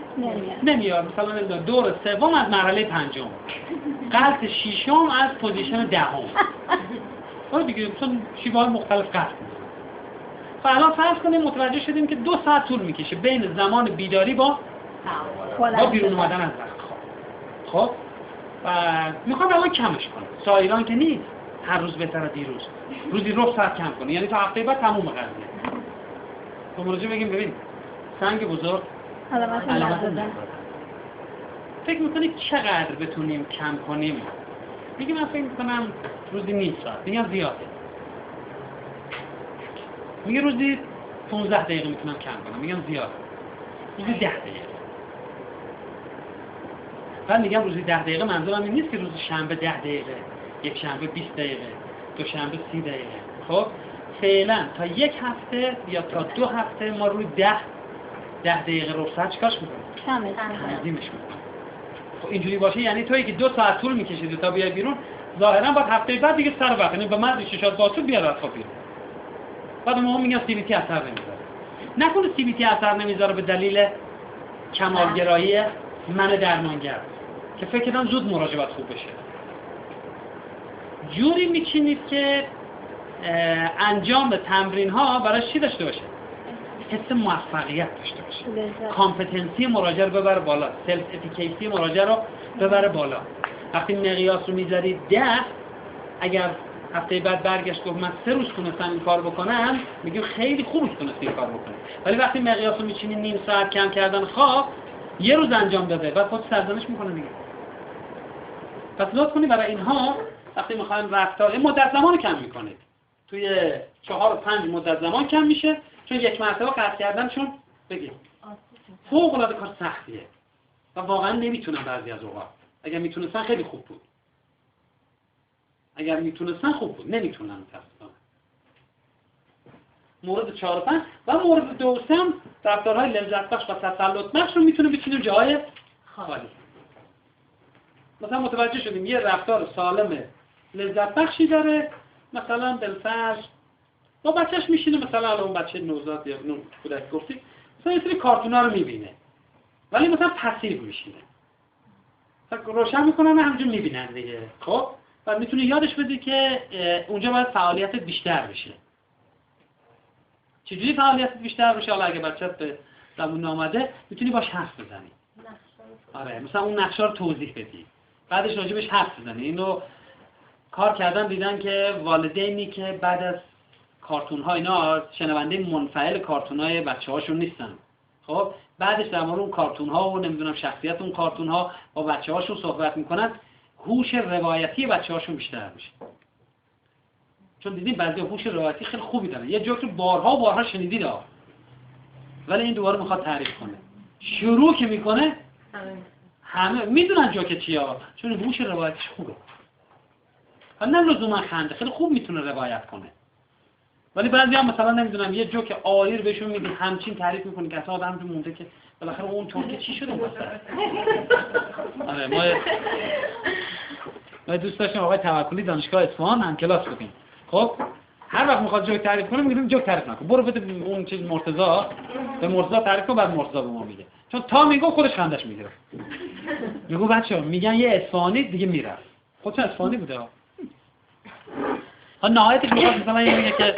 نمیاد. مثلا نمیدونم دور سوم از مرحله پنجم، قلط ششم از پوزیشن دهم. حالا دیگه مثلا شیوه‌های مختلف قلط می‌کنه. فعلا فرض کنیم متوجه شدیم که 2 ساعت طول میکشه بین زمان بیداری با بیرون اومدن از خواب. خب و میخوام الان کمش کنم. سایران که نیست، هر روز بهتره دیروز. روزی 9 ساعت کم کنی، یعنی تا هفته بعد تموم قضیه. تو مراجعه بگیم ببین سنگ بزرگ علامت نمی‌کنه. فکر میکنی چقدر بتونیم کم کنیم؟ میگم من فکر میکنم روزی نیم ساعت. میگم زیاده. میگه روزی 15 دقیقه میتونم کم کنم. میگم زیاده. روزی 10 دقیقه. بعد میگم روزی 10 دقیقه منظورم این نیست که روز شنبه 10 دقیقه، یک شنبه 20 دقیقه، دوشنبه 30 دقیقه. خب فعلا تا یک هفته یا تا 2 هفته ما روی 10 دقیقه رخصت چیکارش میکنیم؟ تنظیمش میکنیم. خب اینجوری باشه یعنی تویی که 2 ساعت طول میکشیدی تا بیای بیرون، ظاهرا باید هفته بعد دیگه سر وقت، یعنی به من ششات باسو بیاد از خواب بیرون. بعد ما میگم سی بی تی اثر نمیذاره. نکنه سی بی تی اثر نمیذاره به دلیل کمالگرایی من درمانگر که فکر کنم زود مراجعات خوب بشه. جوری میچینید که انجام تمرین ها برای چی داشته باشه؟ حس موفقیت داشته باشه. کامپتنسی مراجعه رو ببره بالا، سلف افیکیسی مراجعه رو ببره بالا. وقتی مقیاس رو میذارید 10، اگر هفته بعد برگشت گفت من 3 روز تونستم این کار بکنم، میگم خیلی خوب تونستی این کار بکنی. ولی وقتی مقیاس رو میچینی نیم ساعت کم کردن خواب، 1 روز انجام داده بعد خود سرزنش میکنه دیگه. پس لطف کنید برای اینها وقتی میخواین رفتار مدت زمان کم میکنید. توی 4 و 5 مدت زمان کم میشه، چون یک مرتبه قطع کردنشون بگیم فوق العاده کار سختیه و واقعا نمیتونن بعضی از اوقات. اگر میتونستن خیلی خوب بود. اگر میتونستن خوب بود، نمیتونن متاسفانه. مورد 4 و 5 و مورد 2 و 3 هم رفتارهای لذت بخش و تسلط بخش رو میتونه بچینیم جای خالی. مثلا متوجه شدیم یه رفتار سالم لذت بخشی داره، مثلا بالفرض با بچهش میشینه، مثلا الان بچه نوزاد یا کودک گفتی مثلا یه سری کارتونا رو میبینه ولی مثلا پسیو میشینه، روشن میکنن همونجور میبینن دیگه. خب بعد میتونی یادش بدی که اونجا باید فعالیت بیشتر بشه. چجوری فعالیت بیشتر بشه؟ حالا اگه بچه‌ت به زبون آمده میتونی باش حرف بزنی. آره مثلا اون نقشا رو توضیح بدی، بعدش راجبش حرف بزنی. اینو کار کردن دیدن که والدینی که بعد از کارتون ها اینا شنونده منفعل کارتون های بچه هاشون نیستن، خب بعدش در مورد اون کارتون ها و نمیدونم شخصیت اون کارتون ها با بچه هاشون صحبت میکنن، هوش روایتی بچه هاشون بیشتر میشه. چون دیدیم بعضی هوش روایتی خیلی خوبی دارن، یه جوک رو بارها و بارها شنیدید ولی این دوباره میخواد تعریف کنه، شروع که میکنه همه میدونن جوک چیه چون هوش روایتیش خوبه. نه لزوما خنده، خیلی خوب میتونه روایت کنه. ولی بعضی هم مثلا نمیدونم یه جوک آیر بهشون میگی همچین تعریف میکنه که اصلا آدم همچین مونده که بالاخره اون ترکه چی شده مثلا. آره ما دوست داشتیم آقای توکلی دانشگاه اصفهان هم کلاس بودیم. خب هر وقت میخواد جوک تعریف کنه میگیم جوک تعریف نکن، برو بده اون چیز مرتضی به مرتضی تعریف کن، بعد مرتضی به ما میگه. چون تا میگه خودش خندش میگیره. میگه بچه‌ها میگن یه اصفهانی دیگه میرفت. خودش اصفهانی بوده. نهایتش میخواد مثلا میگه که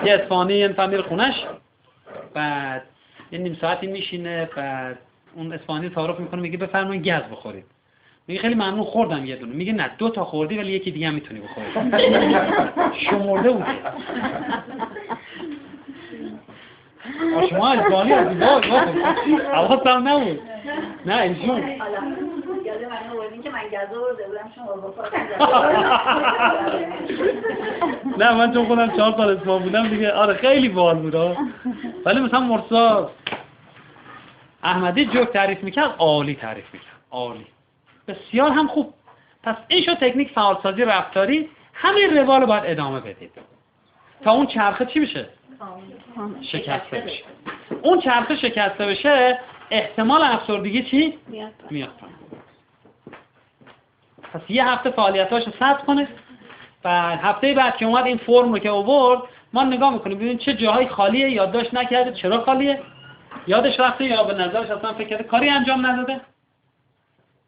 یه اصفهانی این فامیل خونش، بعد یه نیم ساعتی میشینه، بعد اون اصفهانی تعارف میکنه میگه بفرمایید گز بخورید. میگه خیلی ممنون خوردم یه دونه. میگه نه 2 تا خوردی ولی یکی دیگه هم میتونی بخوری. شمرده بود. شما اصفهانی هستی؟ وای الان نبود. نه ایشون من آوردین که من گزه آورده بودم شما با پاتون نه من چون خودم 4 سال اسپان بودم دیگه. آره خیلی باحال بود. ولی مثلا مرسا احمدی جوک تعریف میکرد، عالی تعریف میکرد، عالی، بسیار هم خوب. پس این شد تکنیک فعالسازی رفتاری. همین روال باید ادامه بدید تا اون چرخه چی بشه؟ شکسته بشه. اون چرخه شکسته بشه احتمال افسردگی چی؟ میاد. پس یه هفته فعالیتاشو ثبت کنه. بعد هفته بعد که اومد این فرم رو که آورد ما نگاه میکنیم ببینیم چه جاهای خالیه، یادداشت نکرده، چرا خالیه، یادش رفته یا به نظرش اصلا فکر کرده کاری انجام نداده.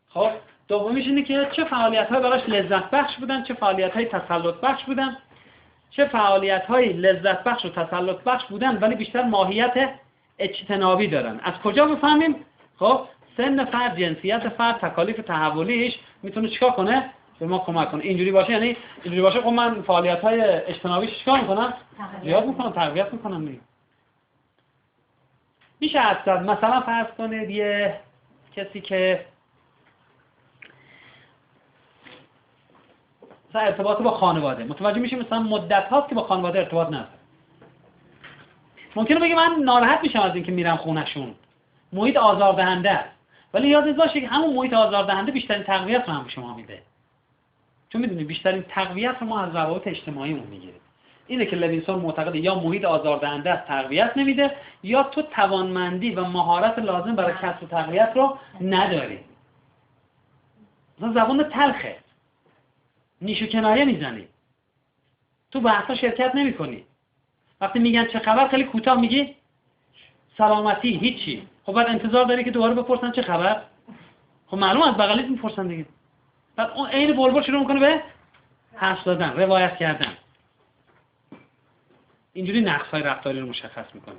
خب دومیش اینه که چه فعالیت‌های براش لذت بخش بودن، چه فعالیت‌های تسلط بخش بودن. چه فعالیت‌های لذت بخش و تسلط بخش بودن ولی بیشتر ماهیت اجتنابی دارن. از کجا بفهمیم؟ خب سن فرد، جنسیت فرد، تکالیف تحولیش میتونه چیکار کنه؟ به ما کمک کنه. اینجوری باشه، یعنی اینجوری باشه خب من فعالیت‌های اجتنابیش چیکار میکنم؟ زیاد میکنم، تقویت میکنم دیگه. میشه اصلا مثلا فرض کنید یه کسی که ارتباط با خانواده، متوجه میشه مثلا مدت هاست که با خانواده ارتباط نداره. ممکنه بگه من ناراحت میشم از اینکه میرم خونهشون، محیط آزاردهنده است. ولی یادت باشه که همون محیط آزاردهنده بیشترین تقویت رو هم به شما میده. چون میدونی بیشترین تقویت رو ما از روابط اجتماعیمون میگیریم. اینه که لوینسون معتقده یا محیط آزاردهنده است تقویت نمیده، یا تو توانمندی و مهارت لازم برای کسب تقویت رو نداری. مثلا زبان تلخه، نیش و کنایه میزنی، تو بحثا شرکت نمی کنی. وقتی میگن چه خبر خیلی کوتاه میگی سلامتی، هیچی. خب بعد انتظار داری که دوباره بپرسن چه خبر؟ خب معلوم از بغلیت میپرسن دیگه. بعد اون عین بلبل شروع میکنه به حرف زدن، روایت کردن. اینجوری نقص‌های رفتاری رو مشخص میکنه.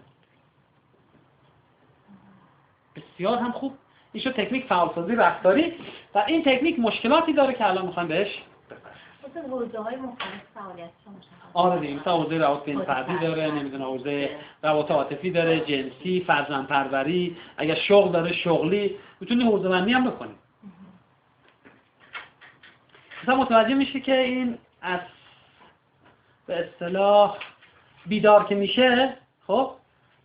بسیار هم خوب. این شد تکنیک فعالسازی رفتاری. و این تکنیک مشکلاتی داره که الان میخوام بهش مثل حوزه‌های مختلف فعالیت مشخص. آره دیگه، مثلا حوزه روابط بین فردی داره، نمیدونم حوزه روابط عاطفی داره، جنسی، فرزندپروری، اگر شغل داره شغلی، میتونی حوزه بندی هم بکنی. مثلا متوجه میشه که این از به اصطلاح بیدار که میشه، خب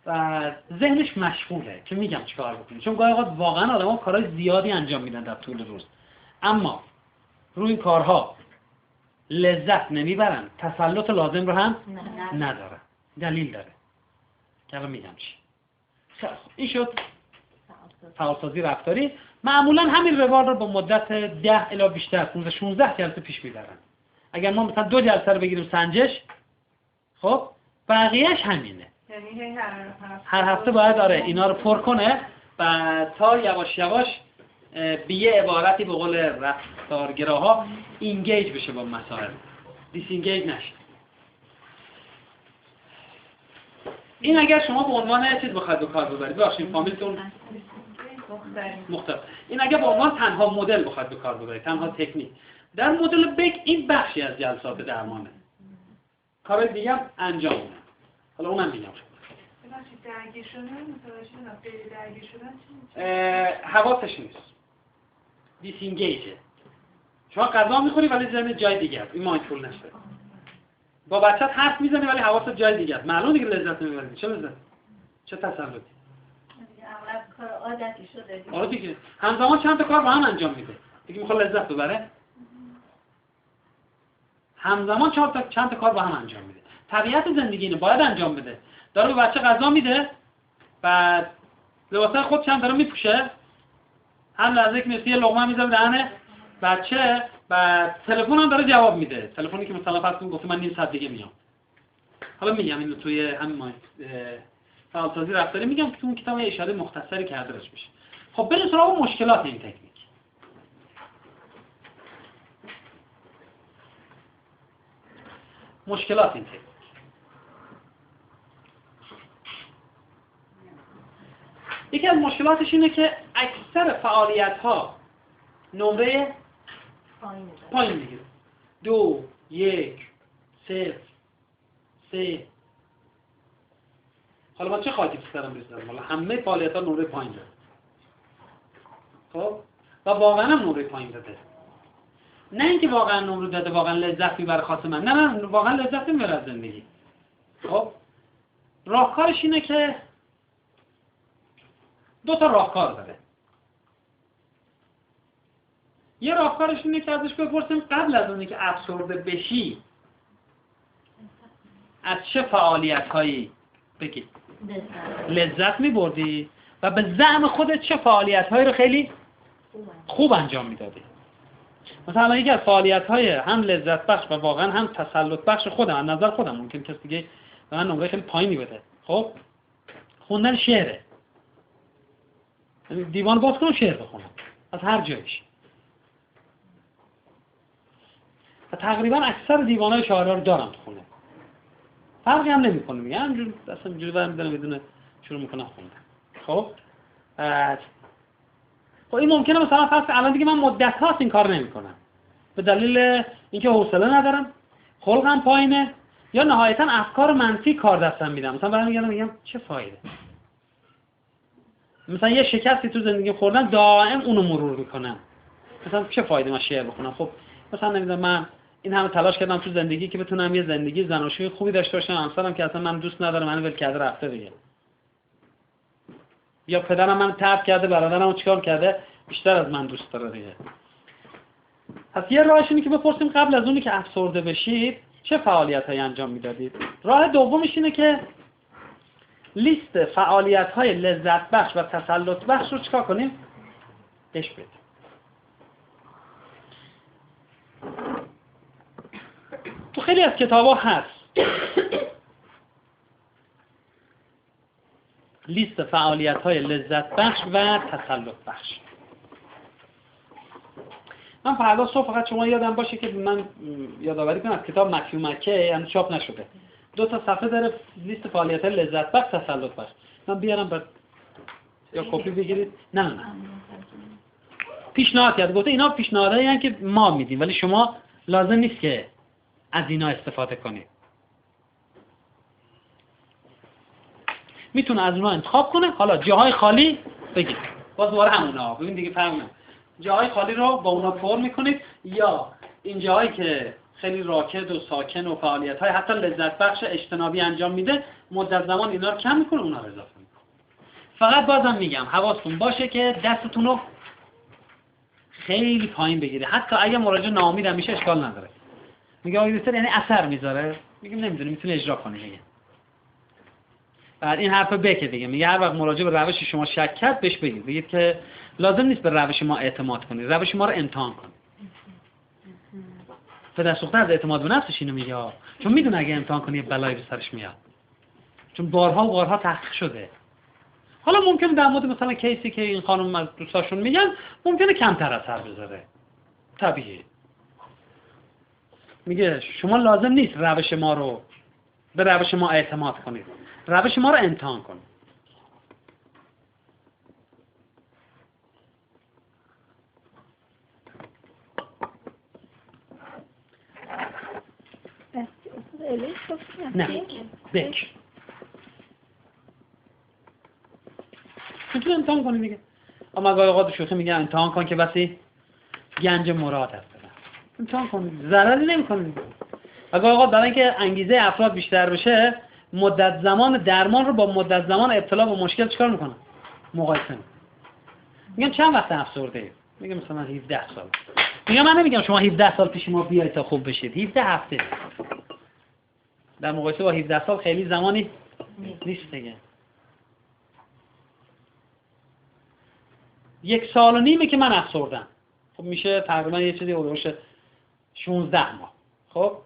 و ذهنش مشغوله که میگم چیکار بکنی. چون گاهی اوقات واقعا آدم‌ها کارهای زیادی انجام میدن در طول روز، اما روی این کارها لذت نمیبرن، تسلط لازم رو هم ندارن. دلیل داره که الان میگم چی. این شد فعالسازی رفتاری. معمولا همین روال رو با مدت 10 الی بیشتر 15-16 جلسه پیش میبرن. اگر ما مثلا 2 جلسه رو بگیریم سنجش، خب بقیهش همینه. یعنی هر هفته باید اینا رو پر کنه و تا یواش یواش به یه عبارتی به قول رفتارگراها اینگیج بشه با مسائل، دیسینگیج نشه. این اگر شما به عنوان چیز بخواید به کار ببرید، ببخشید فامیلتون مختلف. این اگر به عنوان تنها مدل بخواید به کار ببرید، تنها تکنیک، در مدل بک این بخشی از جلسات درمانه. کار دیگه هم انجام میدن. حالا اونم میگم. درگیر شدن، متوجه شدم خیلی درگیر شدن چی؟ حواسش نیست. دیسینگیجه. شما غذا میخوری ولی ذهنت جای دیگه است. این مایندفولنس. با بچت حرف میزنی ولی حواست جای دیگه است. معلومه دیگه لذت نمیبری. چه لذت؟ چه تسلطی؟ عملا کار عادتی شده. آره دیگه. همزمان چند تا کار با هم انجام میده. دیگه میخواد لذت ببره. همزمان چند تا کار با هم انجام میده. طبیعت زندگی اینه، باید انجام بده. داره به بچه غذا میده، بعد لباسای خود چند تا رو میپوشه، هم لحظه که میرسه یه لقمه میذاره دهنه بچه، بعد تلفن هم داره جواب میده. تلفنی که مثلا فرض کن گفته من نیم ساعت دیگه میام. حالا میگم اینو توی همین فعالسازی رفتاری میگم که تو اون کتاب اشاره مختصری کرده بهش میشه. خب بریم سراغ مشکلات این تکنیک. مشکلات این تکنیک. یکی از مشکلاتش اینه که اکثر فعالیت‌ها نمره پایین میگیره. 2 1 0 3. حالا من چه خاطی پسرم بزنم؟ حالا همه فعالیت‌ها نمره پایین داره. خب و واقعا هم نمره پایین داده. نه اینکه واقعا نمره داده واقعا لذت میبره خاص من، نه واقعا لذت نمیبره از زندگی. خب راهکارش اینه که دو تا راهکار داره. یه راهکارش اینه که ازش بپرسیم قبل از اونی که افسرده بشی از چه فعالیت‌هایی بگی لذت می‌بردی و به زعم خودت چه فعالیت‌هایی رو خیلی خوب انجام میدادی. مثلا یکی از فعالیت‌های هم لذت بخش و واقعا هم تسلط بخش خودم، از نظر خودم ممکن کسی دیگه به من نمره خیلی پایینی بده. خب خوندن شعره، دیوان باز کنم شعر بخونم از هر جایش. و تقریبا اکثر دیوانای شاعرها رو دارم تو خونه. فرقی هم نمی‌کنه، میگم همینجوری اصلا اینجوری برمی‌دارم بدون شروع می‌کنم خوندن. خب این ممکنه مثلا فرض الان دیگه من مدت هاست این کار نمی‌کنم به دلیل اینکه حوصله ندارم، خلقم پایینه، یا نهایتا افکار منفی کار دستم میدم. مثلا برمیگردم میگم چه فایده، مثلا یه شکستی تو زندگی خوردم دائم اونو مرور میکنم، مثلا چه فایده من شعر بخونم؟ خب مثلا نمیدونم من این همه تلاش کردم تو زندگی که بتونم یه زندگی زناشویی خوبی داشته باشم، همسرم که اصلا من دوست نداره، منو ول کرده رفته دیگه، یا پدرم منو ترک کرده، برادرمو چیکار کرده بیشتر از من دوست داره دیگه. پس یه راهش اینه که بپرسیم قبل از اونی که افسرده بشید چه فعالیتایی انجام میدادید. راه دومش اینه که لیست فعالیت‌های لذت بخش و تسلط بخش رو چیکار کنیم؟ بهش بدیم. تو خیلی از کتابا هست لیست فعالیت‌های لذت بخش و تسلط بخش. من فردا صبح فقط شما یادم باشه که من یادآوری کنم از کتاب مکیو مکه، هم چاپ نشده، 2 تا صفحه داره لیست فعالیت‌های لذت بخش تسلط بخش. من بیارم بعد یا کپی بگیرید. نه پیشنهاد کرد، گفته اینا پیشنهادایی هستن که ما میدیم ولی شما لازم نیست که از اینا استفاده کنید. میتونه از اونها انتخاب کنه. حالا جاهای خالی بگید باز دوباره همونا، ببین دیگه فرق نمیکنه، جاهای خالی رو با اونا پر میکنید، یا این جاهایی که خیلی راکد و ساکن و فعالیت‌های حتی لذت بخش اجتنابی انجام میده مدت زمان اینا رو کم میکنه، اونا رو اضافه میکنه. فقط بازم میگم حواستون باشه که دستتون رو خیلی پایین بگیره، حتی اگه مراجع ناامید هم میشه اشکال نداره. میگه آقای دکتر یعنی اثر میذاره؟ میگم نمیدونم، میتونه اجرا کنه دیگه. بعد این حرف بکه دیگه، میگه هر وقت مراجع به روش شما شک کرد بهش بگید که لازم نیست به روش ما اعتماد کنید، روش ما رو امتحان کنید. پدر سوخته از اعتماد به نفسش اینو میگه، چون میدونه اگه امتحان کنی بلایی به سرش میاد، چون بارها و بارها تحقیق شده. حالا ممکنه در مورد مثلا کیسی که این خانم دوستاشون میگن ممکنه کمتر اثر بذاره، طبیعیه. میگه شما لازم نیست روش ما رو به روش ما اعتماد کنید، روش ما رو امتحان کنید. نه بک میتونه امتحان کنی دیگه. اما گاهی اوقات شوخی میگن امتحان کن که بسی گنج مراد هست. امتحان کنید، ضرری نمیکنه دیگه. گاهی اوقات برای اینکه انگیزه افراد بیشتر بشه مدت زمان درمان رو با مدت زمان ابتلا به مشکل چیکار میکنن؟ مقایسه میکنن. میگن چند وقت افسرده اید؟ میگم مثلا 17 سال. میگم من نمیگم شما 17 سال پیش ما بیایید تا خوب بشید، 17 هفته. در مقایسه با 17 سال خیلی زمانی نیست دیگه. 1 سال و نیمه که من افسردم. خب میشه تقریبا یه چیزی حدودش 16 ماه. خب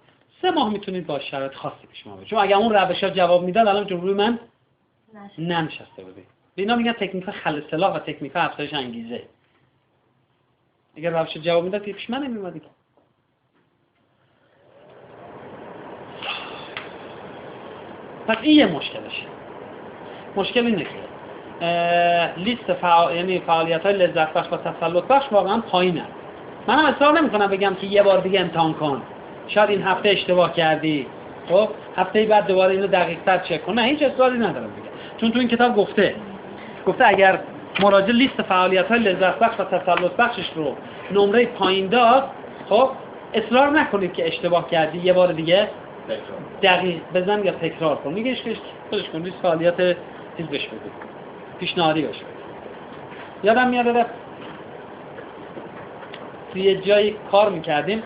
3 ماه میتونید با شرایط خاصی پیش ما برید. چون اگه اون روشا جواب میداد الان روی من ننشسته بودی. به اینا میگن تکنیک خل اصطلاح و تکنیک افزایش انگیزه. اگر روش جواب میداد پیش من نمیومدی. پس این یه مشکلشه. مشکل اینه که لیست یعنی فعالیت‌های لذت بخش و تسلط بخش واقعا پایینه. منم اصرار نمی‌کنم بگم که یه بار دیگه امتحان کن. شاید این هفته اشتباه کردی. خب هفته بعد دوباره اینو دقیق‌تر چک کن. نه هیچ اصراری ندارم بگم. چون تو این کتاب گفته اگر مراجع لیست فعالیت‌های لذت بخش و تسلط بخشش رو نمره پایین داد، خب اصرار نکنید که اشتباه کردی، یه بار دیگه دقیق بزن یا تکرار کن. میگه خودش کن لیست فعالیت چیز بهش بگو، پیشنهادی بهش بگو. یادم میاد توی یه جایی کار میکردیم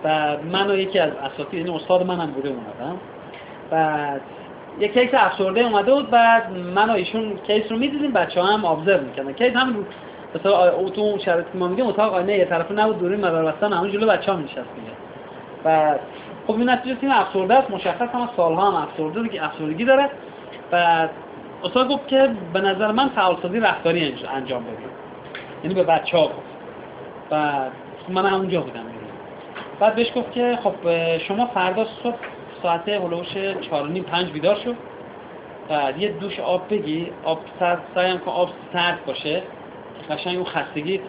و من و یکی از اساتید، این استاد منم بوده اومدم، بعد یک کیس افسرده اومده بود، بعد من و ایشون کیس رو میدیدیم، بچه‌ها هم ابزرو میکردن. کیس همین مثلا تو شرایطی که ما میگیم اتاق آینه یه طرف نبود، دوری مدار بستن همون جلو بچه‌ها می‌نشستیم. بعد خب این نتیجه تیم افسرده است، مشخص هم سال‌ها هم افسردگی داره. بعد استاد گفت که به نظر من فعالسازی رفتاری انجام بدید، یعنی به بچه‌ها گفت. بعد من همونجا بودم. بعد بهش گفت که خب شما فردا صبح ساعت هلوش 4:30-5 بیدار شو، بعد یه دوش آب بگی، آب سرد، سعی کن آب سرد باشه، قشنگ اون خستگی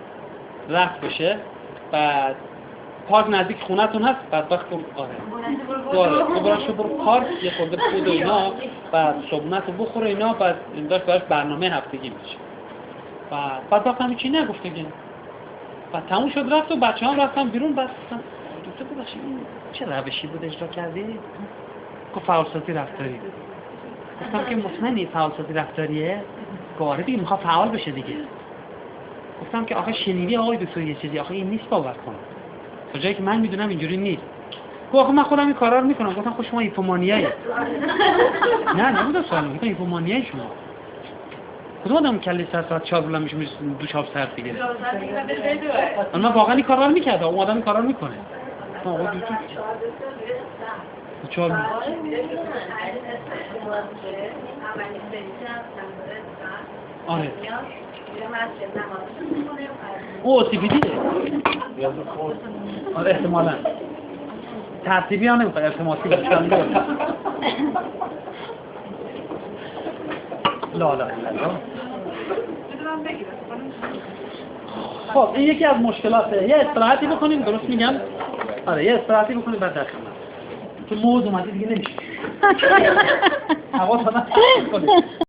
رفت بشه. بعد پارک نزدیک خونتون هست، بعد وقت برو پارک یه خورده بود و اینا، بعد صبحونت رو بخور اینا، بعد این داشت براش برنامه هفتگی میشه. بعد وقت همی چی نگفته گیم. بعد تموم شد رفت و بچه هم رفتن بیرون. بعد دوسته بود چه روشی بود اجرا کردی؟ گفت فعالسازی رفتاری. گفتم که مطمئنی فعالسازی رفتاریه؟ گاره دیگه میخواد فعال بشه دیگه. گفتم که آخه شنیدی آقای دکتر یه چیزی، آخه این نیست باور کنم. تا جایی که من میدونم اینجوری نیست. گفت آخه من خودم این کارا رو میکنم. گفتم خب شما هیپومانیایی. نه نبود سوال، میگم هیپومانیایی شما. کدوم آدم کلی ساعت 4 بلند میشه دوش آب سرد بگیره. من واقعا این کارا رو میکردم، اون آدم این کارا رو میکنه. آقا چهار آره او OCPD آره احتمالاً ترتیبی ها نمیخواه ارتماسی بچند لا خب این یکی از مشکلاته. یه استراحتی بکنیم، درست میگم؟ آره یه استراحتی بکنیم بعد در خدمت. تو موز اومدی دیگه نمیشه. هوا